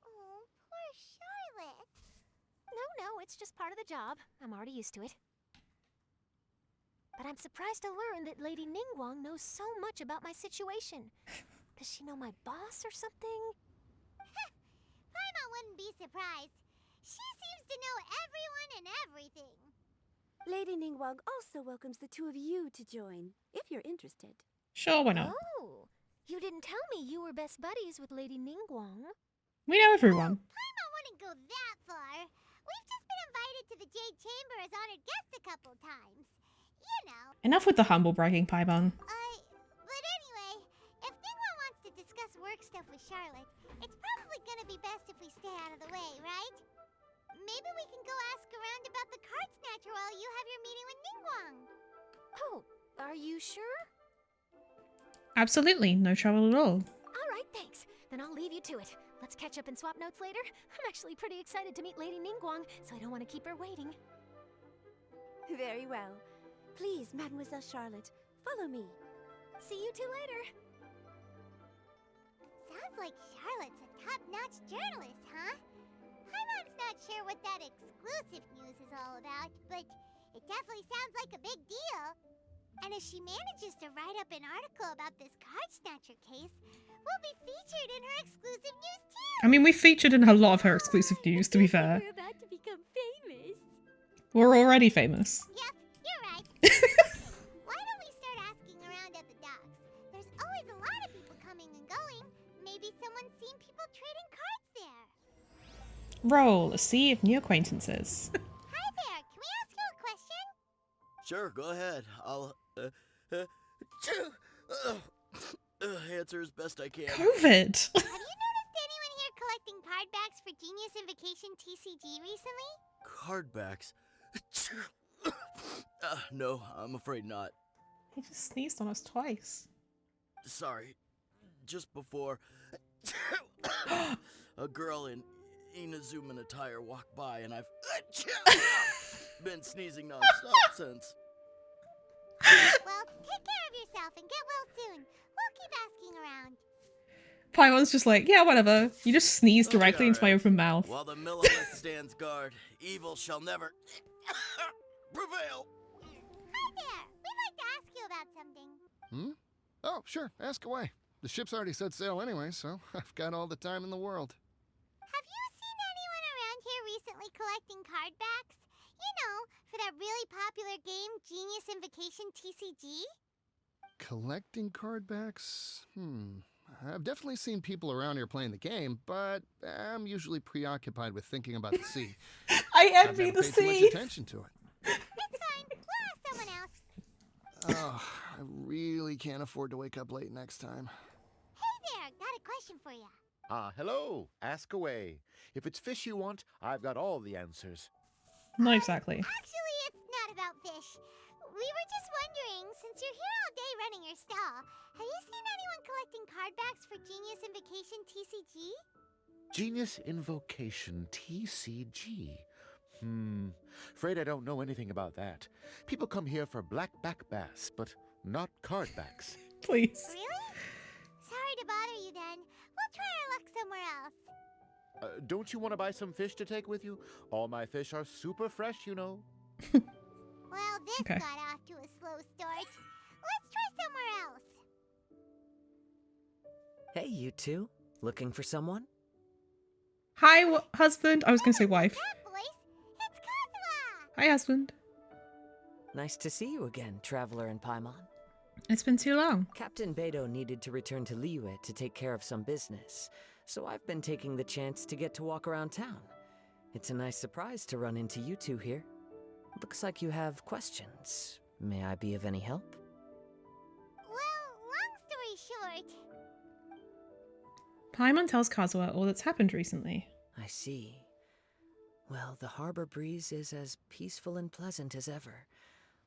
Oh, poor Charlotte. No, it's just part of the job. I'm already used to it. But I'm surprised to learn that Lady Ningguang knows so much about my situation. Does she know my boss or something? Paimon wouldn't be surprised. She seems to know everyone and everything. Lady Ningguang also welcomes the two of you to join, if you're interested. Sure, why not? Oh, you didn't tell me you were best buddies with Lady Ningguang. We know everyone. Paimon wouldn't go that far. We've just been invited to the Jade Chamber as honored guests a couple times. You know. Enough with the humble bragging, Paimon. But anyway, if Ningguang wants to discuss work stuff with Charlotte, it's probably gonna be best if we stay out of the way, right? Maybe we can go ask around about the card snatcher while you have your meeting with Ningguang. Oh, are you sure? Absolutely, no trouble at all. All right, thanks. Then I'll leave you to it. Let's catch up and swap notes later. I'm actually pretty excited to meet Lady Ningguang, so I don't want to keep her waiting. Very well. Please, Mademoiselle Charlotte, follow me. See you two later. Sounds like Charlotte's a top-notch journalist, huh? Paimon's not sure what that exclusive news is all about, but it definitely sounds like a big deal. And if she manages to write up an article about this card snatcher case, we'll be featured in her exclusive news too. I mean, we've featured in a lot of her exclusive news, to be fair. We're about to become famous. We're already famous. Yep, you're right. Why don't we start asking around at the docks? There's always a lot of people coming and going. Maybe someone's seen people trading cards there. Roll a sea of new acquaintances. Hi there, can we ask you a question? Sure, go ahead. I'll answer as best I can. COVID. Have you noticed anyone here collecting card backs for Genius Invocation TCG recently? Card backs? No, I'm afraid not. He just sneezed on us twice. Sorry. Just before a girl in Inazuman attire walked by and I've been sneezing nonstop since. Well, take care of yourself and get well soon. We'll keep asking around. Paimon's just like, yeah, whatever. You just sneezed directly into my open mouth. While the Millilith stands guard, evil shall never prevail. Hi there, we'd like to ask you about something. Hmm? Oh, sure, ask away. The ship's already set sail anyway, so I've got all the time in the world. Have you seen anyone around here recently collecting card backs? You know, for that really popular game, Genius Invocation TCG? Collecting card backs? I've definitely seen people around here playing the game, but I'm usually preoccupied with thinking about the sea. I envy the I've never paid too sea. much attention to it. It's fine, we'll ask someone else. Oh, I really can't afford to wake up late next time. Hey there, got a question for you. Hello. Ask away. If it's fish you want, I've got all the answers. Not exactly. Actually, it's not about fish. We were just wondering, since you're here all day running your stall, have you seen anyone collecting card backs for Genius Invocation TCG? Genius Invocation TCG. Afraid I don't know anything about that. People come here for blackback bass, but not card backs. Please. Really? Sorry to bother you then. We'll try our luck somewhere else. Don't you want to buy some fish to take with you? All my fish are super fresh, you know. Well, this got off to a slow start. Let's try somewhere else. Hey, you two. Looking for someone? Hi, husband. I was going to say wife. That voice, it's Kazuha! Hi, husband. Nice to see you again, Traveler and Paimon. It's been too long. Captain Beidou needed to return to Liyue to take care of some business, so I've been taking the chance to get to walk around town. It's a nice surprise to run into you two here. Looks like you have questions. May I be of any help? Well, long story short... Paimon tells Kazuha all that's happened recently. I see. Well, the harbor breeze is as peaceful and pleasant as ever.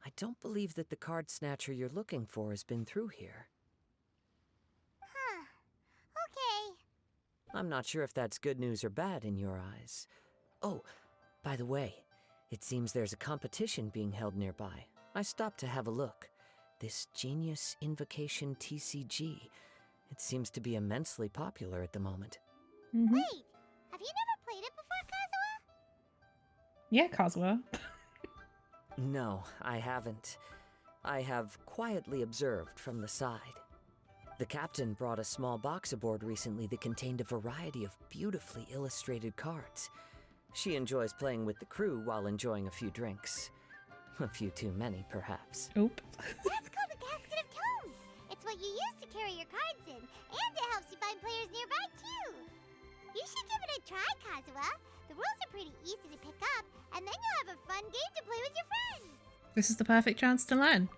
I don't believe that the card snatcher you're looking for has been through here. Huh. Okay. I'm not sure if that's good news or bad in your eyes. Oh, by the way, it seems there's a competition being held nearby. I stopped to have a look. This Genius Invocation TCG. It seems to be immensely popular at the moment. Wait, have you never played it before, Kazuha? Yeah, Kazuha. No, I haven't. I have quietly observed from the side. The captain brought a small box aboard recently that contained a variety of beautifully illustrated cards. She enjoys playing with the crew while enjoying a few drinks. A few too many, perhaps. Oop. That's called the Casket of Tomes. It's what you use to carry your cards in, and it helps you find players nearby, too. You should give it a try, Kazuha. The rules are pretty easy to pick up, and then you'll have a fun game to play with your friends. This is the perfect chance to learn.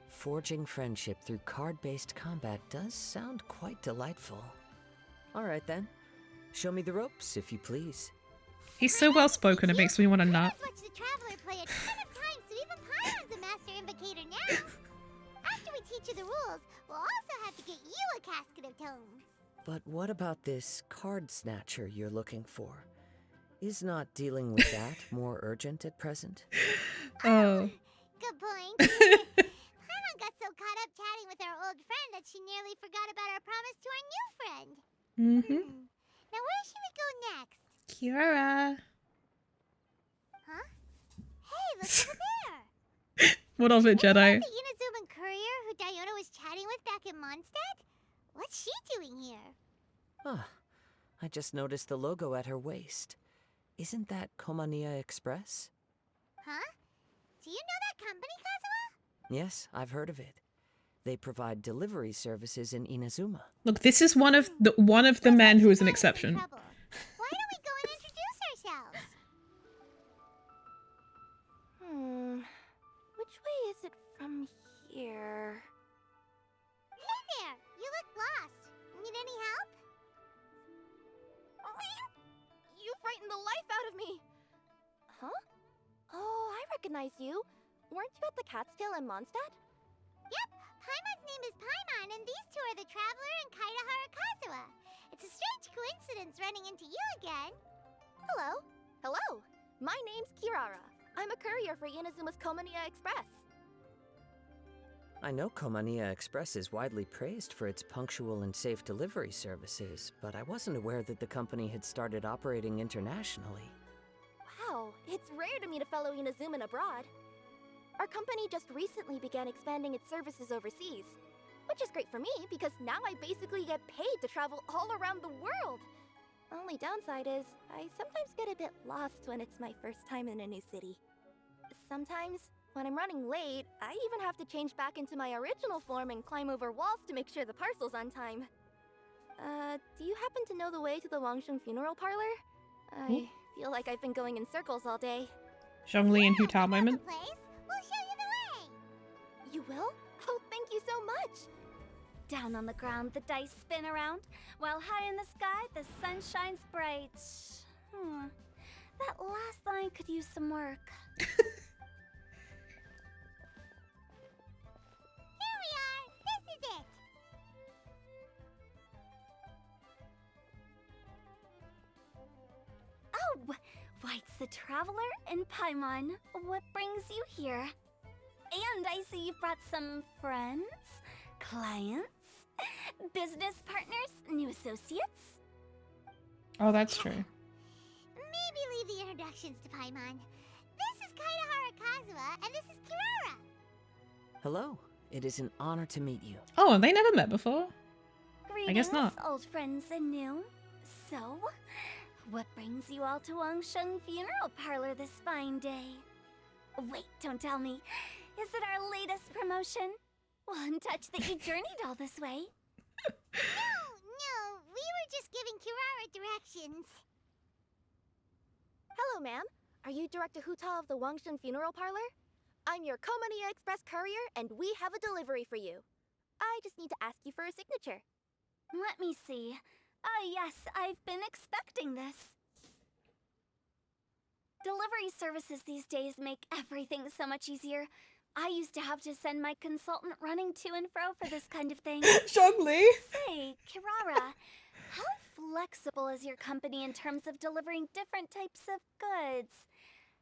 Forging friendship through card-based combat does sound quite delightful. All right, then. Show me the ropes, if you please. He's so well spoken, it makes me want to nut. Let's watch the Traveler play a ton of times, so even Paimon's a master invocator now. After we teach you the rules, we'll also have to get you a Casket of Tomes. But what about this card snatcher you're looking for? Is not dealing with that more urgent at present? Oh. Good point. Paimon got so caught up chatting with our old friend that she nearly forgot about our promise to our new friend. Now where should we go next? Kiara. Huh? Hey, look over there! What of it, Jedi? The Inazuman courier who Diona was chatting with back in Mondstadt? What's she doing here? Ah, I just noticed the logo at her waist. Isn't that Komania Express? Huh? Do you know that company, Kazuha? Yes, I've heard of it. They provide delivery services in Inazuma. Look, this is one of the men who is an exception. Why exit from here? Hey there! You look lost. Need any help? You frightened the life out of me! Huh? Oh, I recognize you. Weren't you at the Cat's Tail in Mondstadt? Yep, Paimon's name is Paimon, and these two are the Traveler and Kaida Harakazuwa. It's a strange coincidence running into you again. Hello. Hello. My name's Kirara. I'm a courier for Inazuma's Komaniya Express. I know Komaniya Express is widely praised for its punctual and safe delivery services, but I wasn't aware that the company had started operating internationally. Wow, it's rare to meet a fellow Inazuman abroad. Our company just recently began expanding its services overseas, which is great for me because now I basically get paid to travel all around the world. Only downside is, I sometimes get a bit lost when it's my first time in a new city. Sometimes, when I'm running late, I even have to change back into my original form and climb over walls to make sure the parcel's on time. Do you happen to know the way to the Wangsheng funeral parlor? I feel like I've been going in circles all day. Zhongli and Hu Tao moment. We'll show you the way! You will? Oh, thank you so much! Down on the ground, the dice spin around, while high in the sky, the sun shines bright. That last line could use some work. Here we are! This is it! Oh, White's the Traveler and Paimon. What brings you here? And I see you've brought some friends, clients, business partners, new associates. Oh, that's true. Maybe leave the introductions to Paimon. This is Kaida Harakazuwa, and this is Kirara. Hello, it is an honor to meet you. Oh, have they never met before? I guess not. Old friends and new. So, what brings you all to Wangsheng Funeral Parlor this fine day? Wait, don't tell me. Is it our latest promotion? One touch that you journeyed all this way? No, we were just giving Kirara directions. Hello, ma'am. Are you Director Huta of the Wangsheng Funeral Parlor? I'm your Komaniya Express courier, and we have a delivery for you. I just need to ask you for a signature. Let me see. Oh yes, I've been expecting this. Delivery services these days make everything so much easier. I used to have to send my consultant running to and fro for this kind of thing. Zhongli! Say, Kirara, how flexible is your company in terms of delivering different types of goods?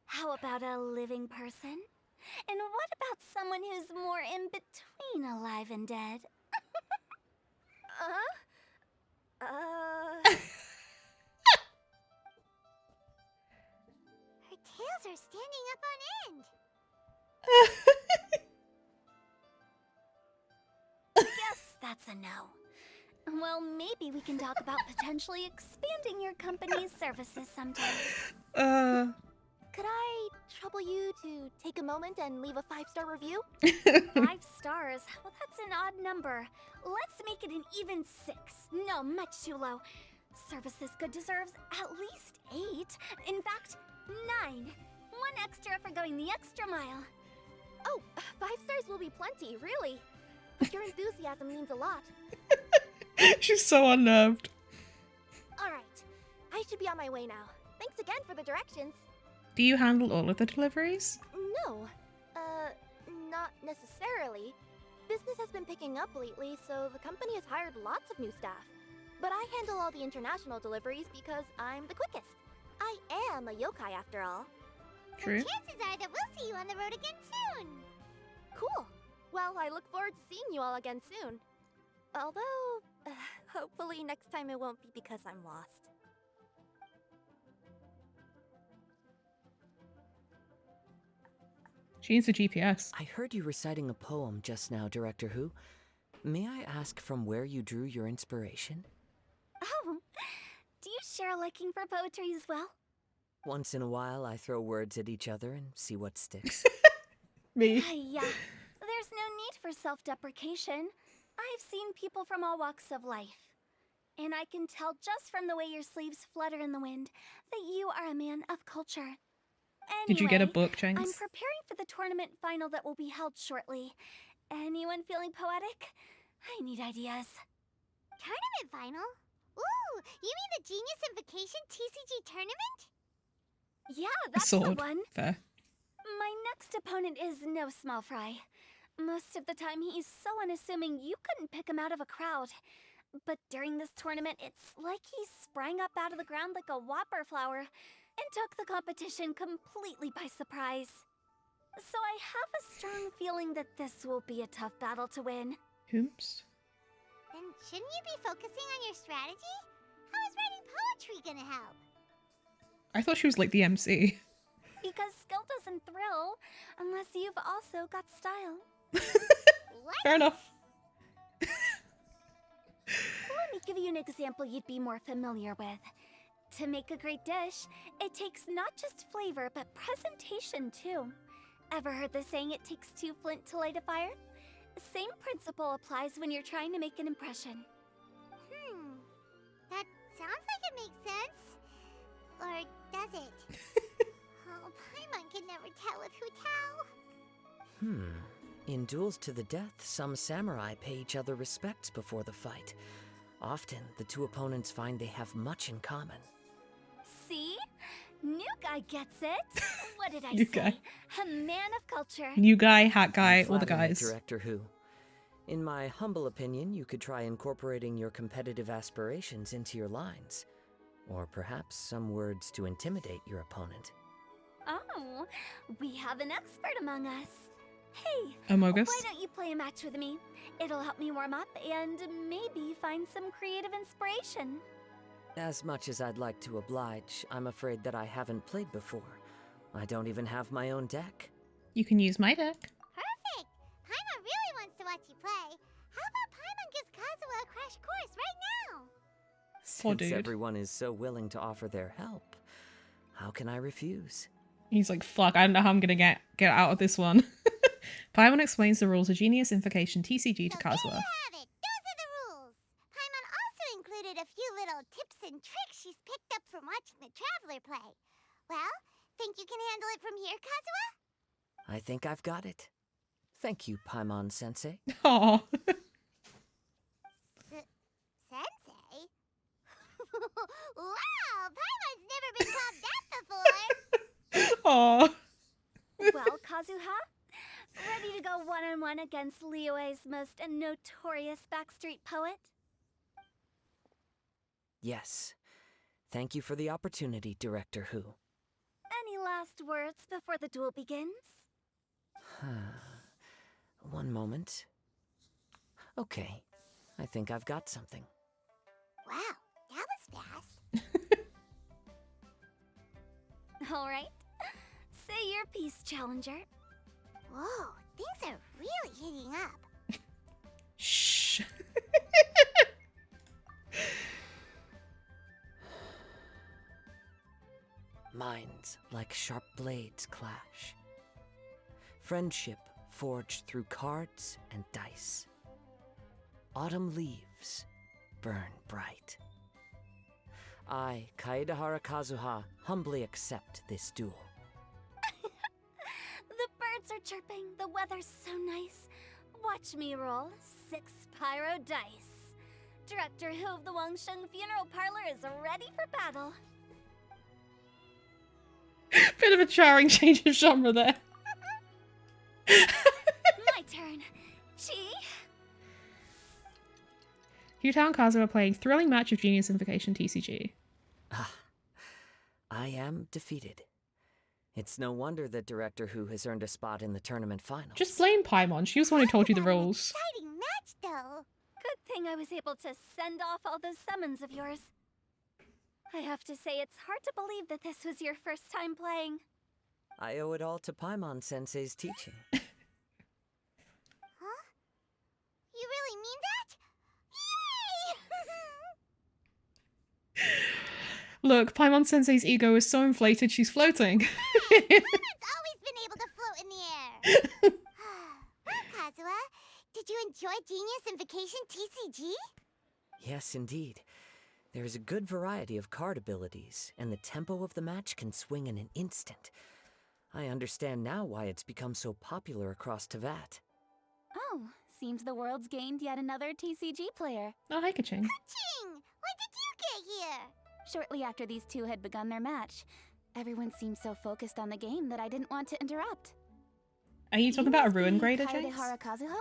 How about a living person? And what about someone who's more in between alive and dead? Her tails are standing up on end. Guess that's a no. Well, maybe we can talk about potentially expanding your company's services sometime. Could I trouble you to take a moment and leave a 5-star review? 5 stars? Well, that's an odd number. Let's make it an even 6. No, much too low. Service this good deserves at least 8. In fact, 9. 1 extra for going the extra mile. Oh, 5 stars will be plenty, really. But your enthusiasm means a lot. She's so unnerved. Alright, I should be on my way now. Thanks again for the directions. Do you handle all of the deliveries? No, not necessarily. Business has been picking up lately, so the company has hired lots of new staff. But I handle all the international deliveries because I'm the quickest. I am a yokai after all. True. So chances are that we'll see you on the road again soon. Cool. Well, I look forward to seeing you all again soon. Although, hopefully next time it won't be because I'm lost. She needs a GPS. I heard you reciting a poem just now, Director Who. May I ask from where you drew your inspiration? Oh, do you share a liking for poetry as well? Once in a while, I throw words at each other and see what sticks. Me. Yeah, there's no need for self-deprecation. I've seen people from all walks of life. And I can tell just from the way your sleeves flutter in the wind that you are a man of culture. Did you get a Anyway, book, I'm Jenks? preparing for the tournament final that will be held shortly. Anyone feeling poetic? I need ideas. Tournament final? Ooh, you mean the Genius Invocation TCG tournament? Yeah, A that's sword. the one. Fair. My next opponent is no small fry. Most of the time, he's so unassuming you couldn't pick him out of a crowd. But during this tournament, it's like he sprang up out of the ground like a whopper flower and took the competition completely by surprise. So I have a strong feeling that this will be a tough battle to win. Whoops. Then shouldn't you be focusing on your strategy? How is writing poetry gonna help? I thought she was like the MC. Because skill doesn't thrill unless you've also got style. Fair enough. Let me give you an example you'd be more familiar with. To make a great dish, it takes not just flavor, but presentation too. Ever heard the saying, it takes two flint to light a fire? Same principle applies when you're trying to make an impression. That sounds like it makes sense. Or does it? Oh, Paimon can never tell with Hu Tao. In duels to the death, some samurai pay each other respects before the fight. Often, the two opponents find they have much in common. See? New guy gets it. What did I New say? guy. A man of culture. New guy, hat guy, I'm all the flattering, guys. Director Who. In my humble opinion, you could try incorporating your competitive aspirations into your lines. Or perhaps some words to intimidate your opponent. Oh, we have an expert among us. Hey, Amogus. why don't you play a match with me? It'll help me warm up and maybe find some creative inspiration. As much as I'd like to oblige, I'm afraid that I haven't played before. I don't even have my own deck. You can use my deck. Perfect! Paimon really wants to watch you play. How about Paimon gives Kazuha a crash course right now? Poor Since dude. everyone is so willing to offer their help, how can I refuse? He's like, fuck, I don't know how I'm gonna get out of this one. Paimon explains the rules of Genius Invocation TCG to Kazuha. Have it! Those are the rules! Paimon also included a few little tips and tricks she's picked up from watching the Traveler play. Well, think you can handle it from here, Kazuha? I think I've got it. Thank you, Paimon-sensei. Aww. Sensei? Wow! Paimon's never been called that before! Aww. Well, Kazuha, ready to go one-on-one against Liyue's most notorious backstreet poet? Yes. Thank you for the opportunity, Director Who. Any last words before the duel begins? One moment. Okay, I think I've got something. Wow, that was fast. All right. Say your piece, Challenger. Whoa, things are really heating up. Shh. Minds like sharp blades clash. Friendship forged through cards and dice. Autumn leaves burn bright. I, Kaedahara Kazuha, humbly accept this duel. The birds are chirping, the weather's so nice. Watch me roll 6 pyro dice. Director Who of the Wangsheng Funeral Parlor is ready for battle. Bit of a jarring change of genre there. My turn. Chi? Hutao and Kazuha are playing thrilling match of Genius Invocation TCG. I am defeated. It's no wonder that Director Who has earned a spot in the tournament final. Just blame Paimon. She was the one who told you the rules. Exciting match, though. Good thing I was able to send off all those summons of yours. I have to say, it's hard to believe that this was your first time playing. I owe it all to Paimon-sensei's teaching. Huh? You really mean that? Yay! Look, Paimon Sensei's ego is so inflated she's floating. Paimon's always been able to float in the air. Well, Kazuha, did you enjoy Genius Invocation TCG? Yes, indeed. There is a good variety of card abilities, and the tempo of the match can swing in an instant. I understand now why it's become so popular across Tevat. Oh, seems the world's gained yet another TCG player. Oh, hi, Kaching. Kaching! When did you get here? Shortly after these two had begun their match. Everyone seemed so focused on the game that I didn't want to interrupt. Are you talking about a ruin grader, Kaede James? Harakazuha?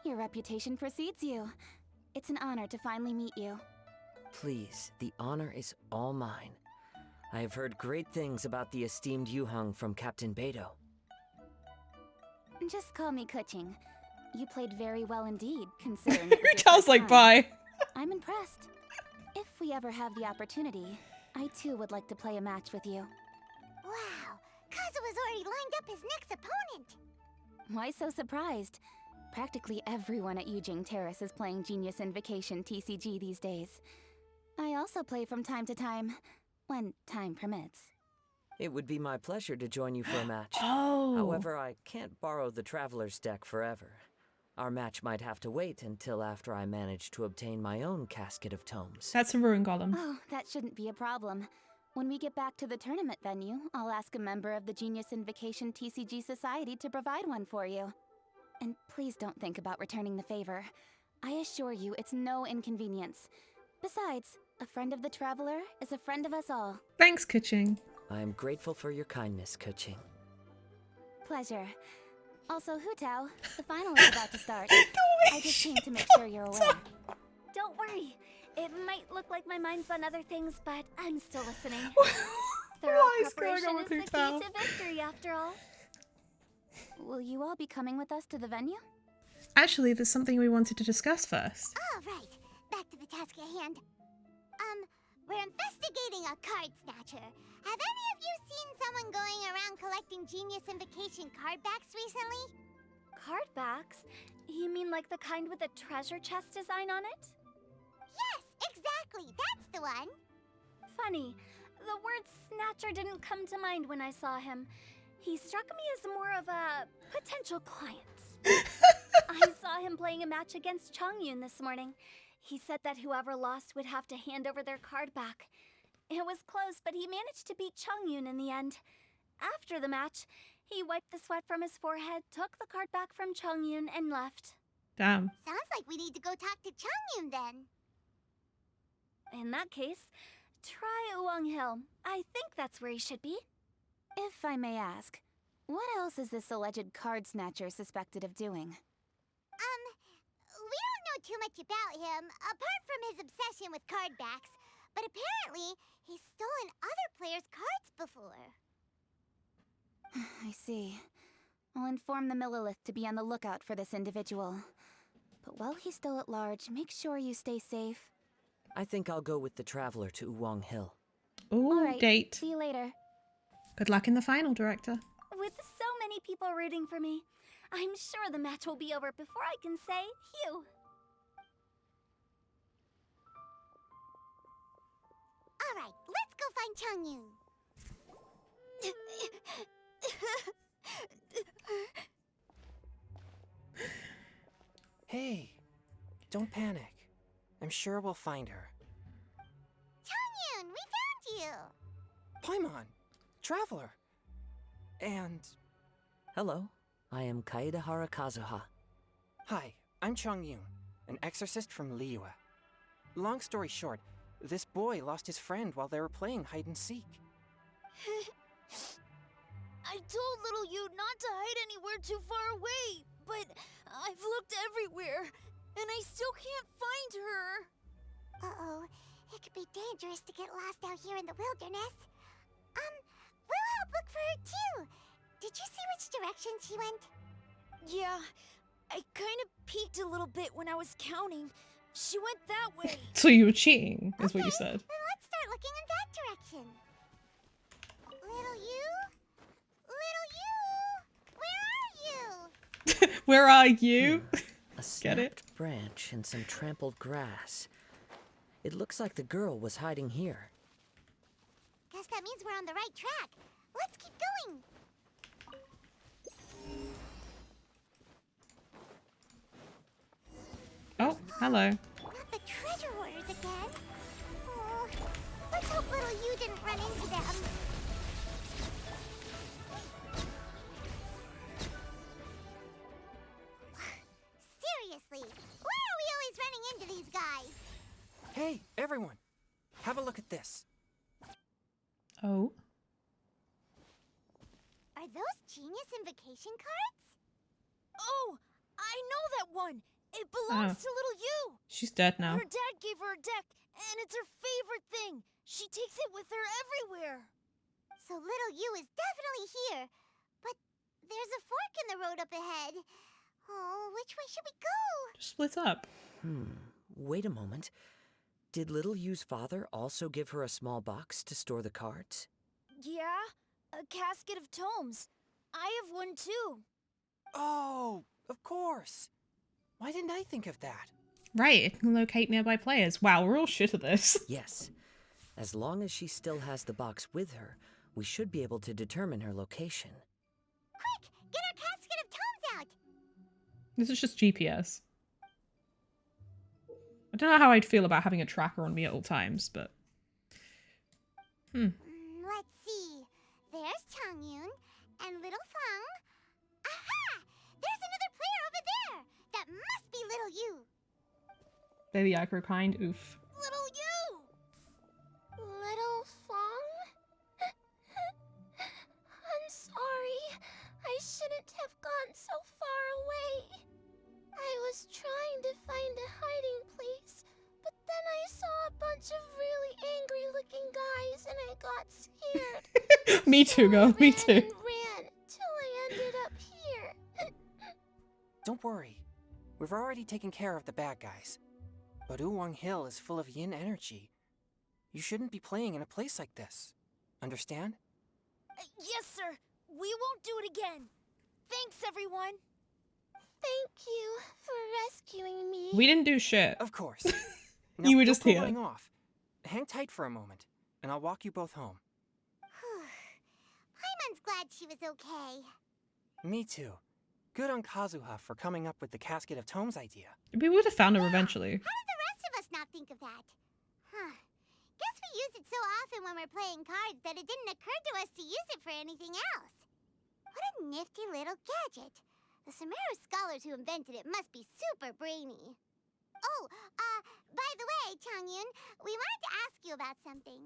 Your reputation precedes you. It's an honor to finally meet you. Please, the honor is all mine. I have heard great things about the esteemed Yuhang from Captain Beidou. Just call me Kuching. You played very well indeed, considering it was your Cal's first like, time. bye. I'm impressed. If we ever have the opportunity, I too would like to play a match with you. Wow, Kazuha's already lined up his next opponent. Why so surprised? Practically everyone at Yujing Terrace is playing Genius Invocation TCG these days. I also play from time to time, when time permits. It would be my pleasure to join you for a match. Oh. However, I can't borrow the Traveler's deck forever. Our match might have to wait until after I manage to obtain my own casket of tomes. That's a ruin golem. Oh, that shouldn't be a problem. When we get back to the tournament venue, I'll ask a member of the Genius Invocation TCG Society to provide one for you. And please don't think about returning the favor. I assure you it's no inconvenience. Besides, a friend of the Traveler is a friend of us all. Thanks, Kuching. I am grateful for your kindness, Kuching. Pleasure. Also, Hutao, the final is about to start. I just came to make sure you're aware. Don't worry. It might look like my mind's on other things, but I'm still listening. Thorough What is going preparation on is with the key Hutao? to victory, after all. Will you all be coming with us to the venue? Actually, there's something we wanted to discuss first. All right, back to the task at hand. We're investigating a card snatcher. Have any of you seen someone going around collecting Genius Invocation card backs recently? Card backs? You mean like the kind with a treasure chest design on it? Yes, exactly. That's the one. Funny. The word snatcher didn't come to mind when I saw him. He struck me as more of a potential client. I saw him playing a match against Chongyun this morning. He said that whoever lost would have to hand over their card back. It was close, but he managed to beat Chongyun in the end. After the match, he wiped the sweat from his forehead, took the card back from Chongyun, and left. Damn. Sounds like we need to go talk to Chongyun then. In that case, try Uwang Hill. I think that's where he should be. If I may ask, what else is this alleged card snatcher suspected of doing? We don't know too much about him, apart from his obsession with card backs. But apparently, he's stolen other players' cards before. I see. I'll inform the Millilith to be on the lookout for this individual. But while he's still at large, make sure you stay safe. I think I'll go with the Traveler to Uwang Hill. Ooh, All right, date. see you later. Good luck in the final, Director. With so many people rooting for me, I'm sure the match will be over before I can say phew. All right, let's go find Chongyun. Hey, don't panic. I'm sure we'll find her. Chongyun, we found you. Paimon, Traveler. And... Hello, I am Kaede Harakazuha. Hi, I'm Chongyun, an exorcist from Liyue. Long story short, this boy lost his friend while they were playing hide-and-seek. I told little you not to hide anywhere too far away, but I've looked everywhere, and I still can't find her. Uh-oh, it could be dangerous to get lost out here in the wilderness. We'll help look for her too. Did you see which direction she went? Yeah, I kind of peeked a little bit when I was counting. She went that way. So you were cheating, is what you said. Then let's start looking in that direction. Little you? Little you? Where are you? Where are you? A Get it? snapped branch and some trampled grass. It looks like the girl was hiding here. Guess that means we're on the right track. Let's keep going. Oh, hello. Not the treasure hoarders again. Oh, let's hope little you didn't run into them. everyone, have a look at this. Oh. Are those genius invocation cards? Oh, I know that one. It belongs to little you. She's dead now. Her dad gave her a deck, and it's her favorite thing. She takes it with her everywhere. So little you is definitely here. But there's a fork in the road up ahead. Oh, which way should we go? Just split up. Wait a moment. Did little Yu's father also give her a small box to store the cards? Yeah, a casket of tomes. I have one too. Oh, of course. Why didn't I think of that? Right, it can locate nearby players. Wow, we're all shit at this. Yes. As long as she still has the box with her, we should be able to determine her location. Quick, get our casket of tomes out. This is just GPS. I don't know how I'd feel about having a tracker on me at all times, but... Let's see. There's Changyun and little Feng. Aha! There's another player over there. That must be little you. Baby aggro kind, oof. Little you! Little Feng? I'm sorry. I shouldn't have gone so far away. I was trying to find a hiding place, but then I saw a bunch of really angry-looking guys and I got scared. Me too, girl, me too. Ran till I ended up here. Don't worry. We've already taken care of the bad guys. But Uwang Hill is full of yin energy. You shouldn't be playing in a place like this. Understand? Yes, sir. We won't do it again. Thanks, everyone. Thank you for rescuing me. We didn't do shit. Of course. You were just don't go here. running off. Hang tight for a moment, and I'll walk you both home. Paimon's glad she was okay. Me too. Good on Kazuha for coming up with the Casket of Tomes idea. We would have found her eventually. How did the rest of us not think of that? Huh. Guess we use it so often when we're playing cards that it didn't occur to us to use it for anything else. What a nifty little gadget. The Sumeru scholars who invented it must be super brainy. Oh, by the way, Changyun, we wanted to ask you about something.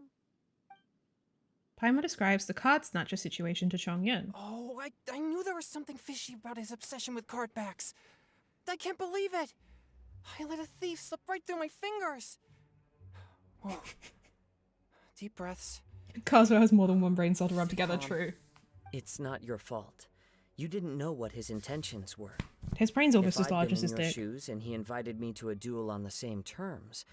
Paimon describes the card snatcher situation to Chongyun. Oh, I knew there was something fishy about his obsession with card backs. I can't believe it. I let a thief slip right through my fingers. Whoa. Deep breaths. Kazuo has more than one brain cell to rub together, true. It's not your fault. You didn't know what his intentions were. His brain's almost If as I'd large been as his in your dick. shoes and he invited me to a duel on the same terms,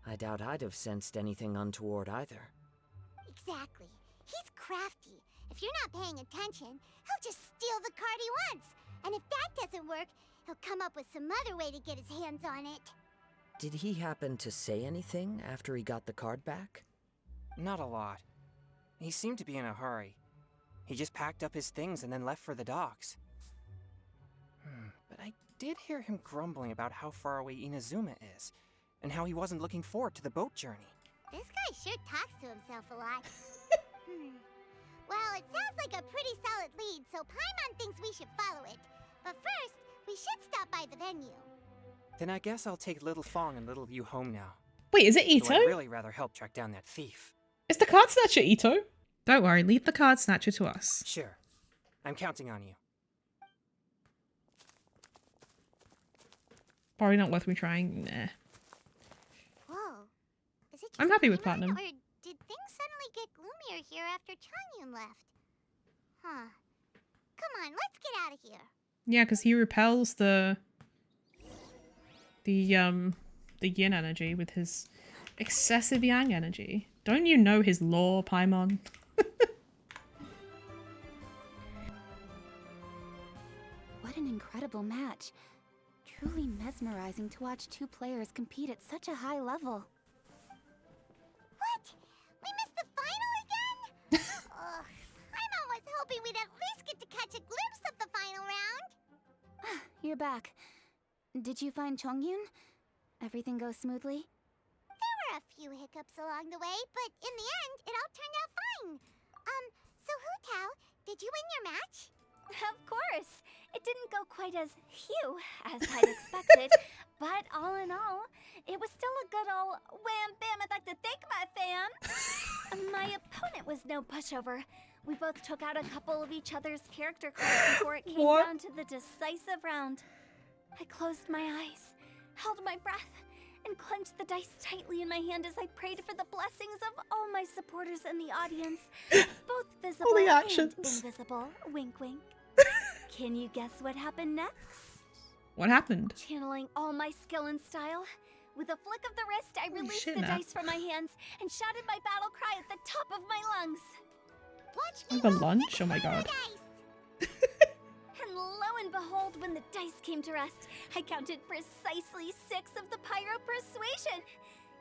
I doubt I'd have sensed anything untoward either. Exactly. He's crafty. If you're not paying attention, he'll just steal the card he wants. And if that doesn't work, he'll come up with some other way to get his hands on it. Did he happen to say anything after he got the card back? Not a lot. He seemed to be in a hurry. He just packed up his things and then left for the docks. But I did hear him grumbling about how far away Inazuma is, and how he wasn't looking forward to the boat journey. This guy sure talks to himself a lot. Well, it sounds like a pretty solid lead, so Paimon thinks we should follow it. But first, we should stop by the venue. Then I guess I'll take Little Fong and Little Yu home now. Wait, is it Ito? Though I'd really rather help track down that thief. Is the card snatcher Ito? Don't worry, leave the card snatcher to us. Sure. I'm counting on you. Probably not worth me trying. Nah. Whoa. Is it just I'm happy with Paimon, Platinum. Or did things suddenly get gloomier here after Changyun left? Huh. Come on, let's get out of here. Yeah, because he repels the yin energy with his excessive yang energy. Don't you know his lore, Paimon? What an incredible match. Truly mesmerizing to watch two players compete at such a high level. What? We missed the final again? Ugh. Paimon was hoping we'd at least get to catch a glimpse of the final round. You're back. Did you find Chongyun? Everything goes smoothly? There were a few hiccups along the way, but in the end, it all turned out fine. So Hu Tao, did you win your match? Of course. It didn't go quite as phew as I'd expected, but all in all, it was still a good old wham bam I'd like to thank my fam. My opponent was no pushover. We both took out a couple of each other's character cards before it came down to the decisive round. I closed my eyes, held my breath, and clenched the dice tightly in my hand as I prayed for the blessings of all my supporters in the audience, both visible and invisible. Wink, wink. Can you guess what happened next? What happened? Channeling all my skill and style, with a flick of the wrist, I released the dice from my hands and shouted my battle cry at the top of my lungs. Watch me. Have a lunch? Oh my god. And lo and behold, when the dice came to rest, I counted precisely 6 of the pyro persuasion.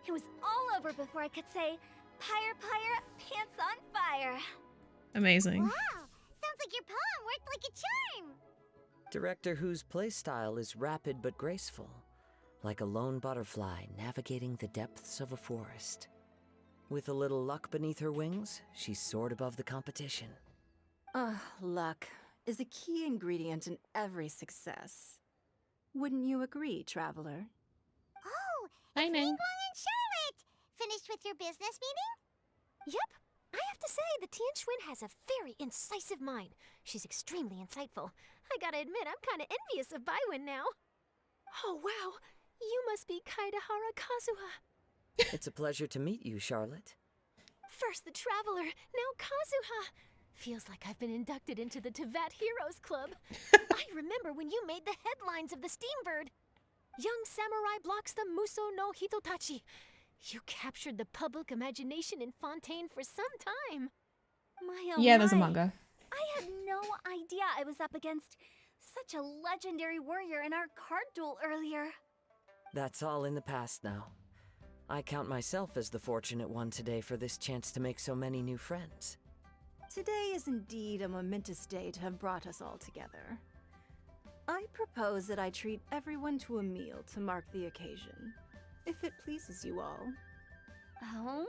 It was all over before I could say, pyre, pyre, pants on fire. Amazing. Wow, sounds like your poem worked like a charm. Director Who's playstyle is rapid but graceful, like a lone butterfly navigating the depths of a forest. With a little luck beneath her wings, she soared above the competition. Luck is a key ingredient in every success. Wouldn't you agree, Traveler? Oh, I it's know. Ningguang and Charlotte. Finished with your business meeting? Yep. I have to say, the Tianquan has a very incisive mind. She's extremely insightful. I gotta admit, I'm kinda envious of Baiwen now. Oh, wow. You must be Kaidahara Kazuha. It's a pleasure to meet you, Charlotte. First the Traveler, now Kazuha. Feels like I've been inducted into the Tevat Heroes Club. I remember when you made the headlines of the Steambird. Young samurai blocks the Muso no Hitotachi. You captured the public imagination in Fontaine for some time. Yeah, there's a manga. I had no idea I was up against such a legendary warrior in our card duel earlier. That's all in the past now. I count myself as the fortunate one today for this chance to make so many new friends. Today is indeed a momentous day to have brought us all together. I propose that I treat everyone to a meal to mark the occasion, if it pleases you all. Oh?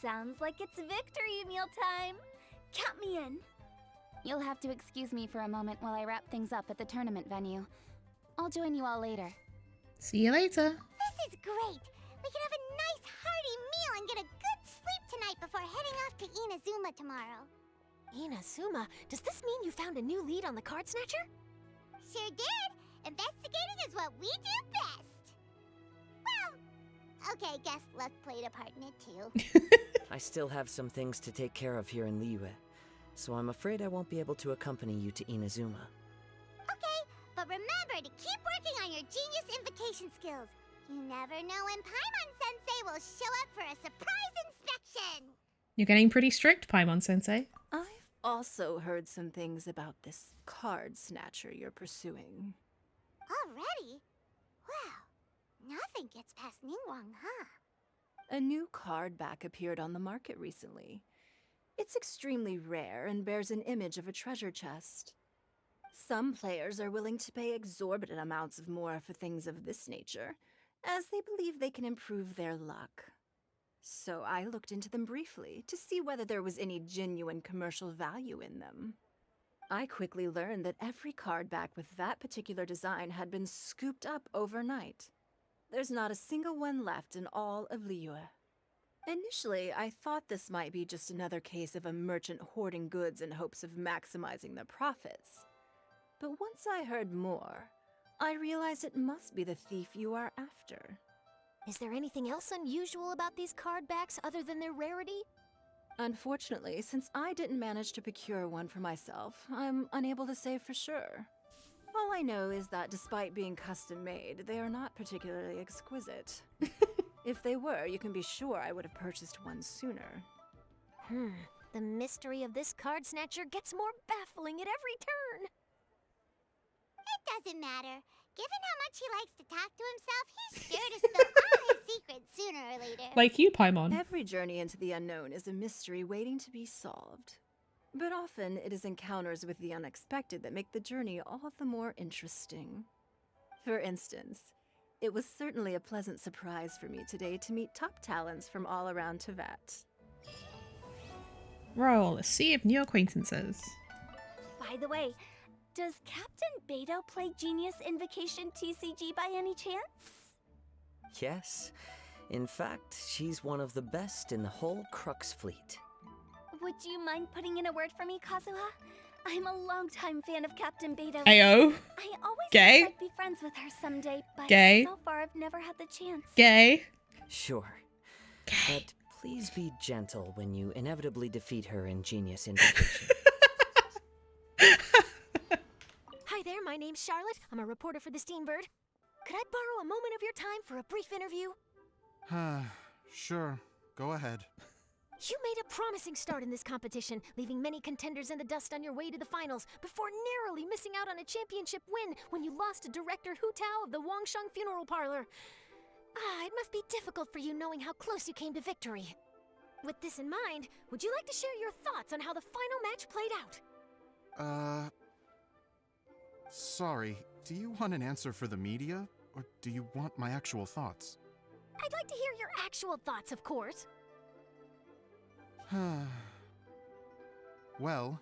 Sounds like it's victory meal time. Count me in. You'll have to excuse me for a moment while I wrap things up at the tournament venue. I'll join you all later. See you later. This is great. We can have a nice hearty meal and get a good sleep tonight before heading off to Inazuma tomorrow. Inazuma? Does this mean you found a new lead on the Card Snatcher? Sure did. Investigating is what we do best. Well, okay, guess luck played a part in it too. I still have some things to take care of here in Liyue, so I'm afraid I won't be able to accompany you to Inazuma. Okay, but remember to keep working on your genius invocation skills. You never know when Paimon-sensei will show up for a surprise inspection. You're getting pretty strict, Paimon-sensei. I've also heard some things about this Card Snatcher you're pursuing. Already? Well, nothing gets past Ningguang, huh? A new card back appeared on the market recently. It's extremely rare and bears an image of a treasure chest. Some players are willing to pay exorbitant amounts of more for things of this nature, as they believe they can improve their luck. So I looked into them briefly to see whether there was any genuine commercial value in them. I quickly learned that every card back with that particular design had been scooped up overnight. There's not a single one left in all of Liyue. Initially, I thought this might be just another case of a merchant hoarding goods in hopes of maximizing their profits. But once I heard more, I realized it must be the thief you are after. Is there anything else unusual about these card backs other than their rarity? Unfortunately, since I didn't manage to procure one for myself, I'm unable to say for sure. All I know is that despite being custom-made, they are not particularly exquisite. If they were, you can be sure I would have purchased one sooner. The mystery of this Card Snatcher gets more baffling at every turn. It doesn't matter. Given how much he likes to talk to himself, he's sure to spill all his secrets sooner or later. Like you, Paimon. Every journey into the unknown is a mystery waiting to be solved. But often it is encounters with the unexpected that make the journey all the more interesting. For instance, it was certainly a pleasant surprise for me today to meet top talents from all around Tevat. Roll a sea of new acquaintances. By the way, does Captain Beto play Genius Invocation TCG by any chance? Yes. In fact, she's one of the best in the whole Crux fleet. Would you mind putting in a word for me, Kazuha? I'm a longtime fan of Captain Beto. Ayo. I always Gay. thought I'd be friends with her someday, but Gay. so far I've never had the chance. Gay. Sure. But please be gentle when you inevitably defeat her in Genius Invocation. Hi there, my name's Charlotte. I'm a reporter for the Steambird. Could I borrow a moment of your time for a brief interview? Sure. Go ahead. You made a promising start in this competition, leaving many contenders in the dust on your way to the finals, before narrowly missing out on a championship win when you lost to director Hu Tao of the Wangsheng Funeral Parlor. It must be difficult for you knowing how close you came to victory. With this in mind, would you like to share your thoughts on how the final match played out? Sorry. Do you want an answer for the media, or do you want my actual thoughts? I'd like to hear your actual thoughts, of course. Well,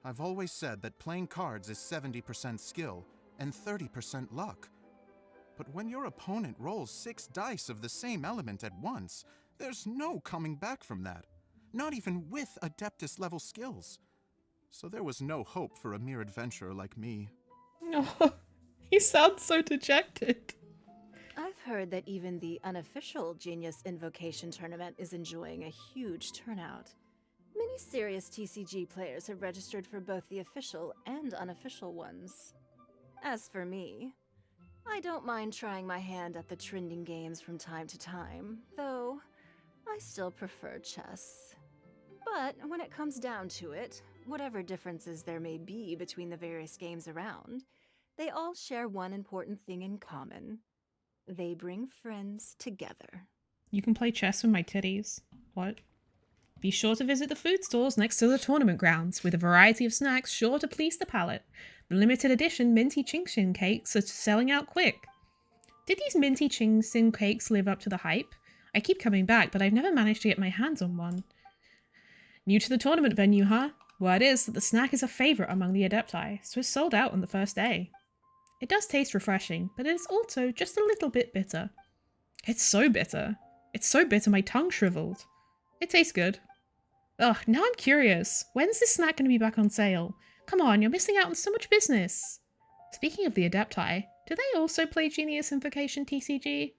I've always said that playing cards is 70% skill and 30% luck. But when your opponent rolls 6 dice of the same element at once, there's no coming back from that. Not even with Adeptus level skills. So there was no hope for a mere adventurer like me. Oh, he sounds so dejected. I've heard that even the unofficial Genius Invocation tournament is enjoying a huge turnout. Many serious TCG players have registered for both the official and unofficial ones. As for me, I don't mind trying my hand at the trending games from time to time, though I still prefer chess. But when it comes down to it, whatever differences there may be between the various games around, they all share one important thing in common. They bring friends together. You can play chess with my titties. What? Be sure to visit the food stalls next to the tournament grounds with a variety of snacks sure to please the palate. The limited edition minty chin cakes are selling out quick. Did these minty chin cakes live up to the hype? I keep coming back, but I've never managed to get my hands on one. New to the tournament venue, huh? Word is that the snack is a favourite among the Adepti, so it's sold out on the first day. It does taste refreshing, but it is also just a little bit bitter. It's so bitter. It's so bitter my tongue shriveled. It tastes good. Ugh, now I'm curious. When's this snack going to be back on sale? Come on, you're missing out on so much business. Speaking of the Adepti, do they also play Genius Invocation TCG?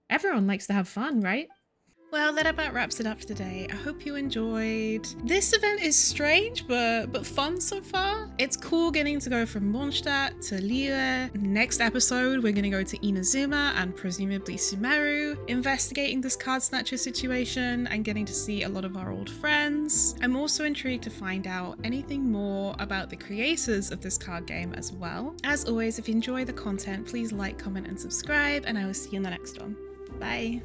Everyone likes to have fun, right? Well, that about wraps it up for today. I hope you enjoyed. This event is strange, but fun so far. It's cool getting to go from Mondstadt to Liyue. Next episode, we're gonna go to Inazuma and presumably Sumeru, investigating this card snatcher situation and getting to see a lot of our old friends. I'm also intrigued to find out anything more about the creators of this card game as well. As always, if you enjoy the content, please like, comment, and subscribe, and I will see you in the next one. Bye.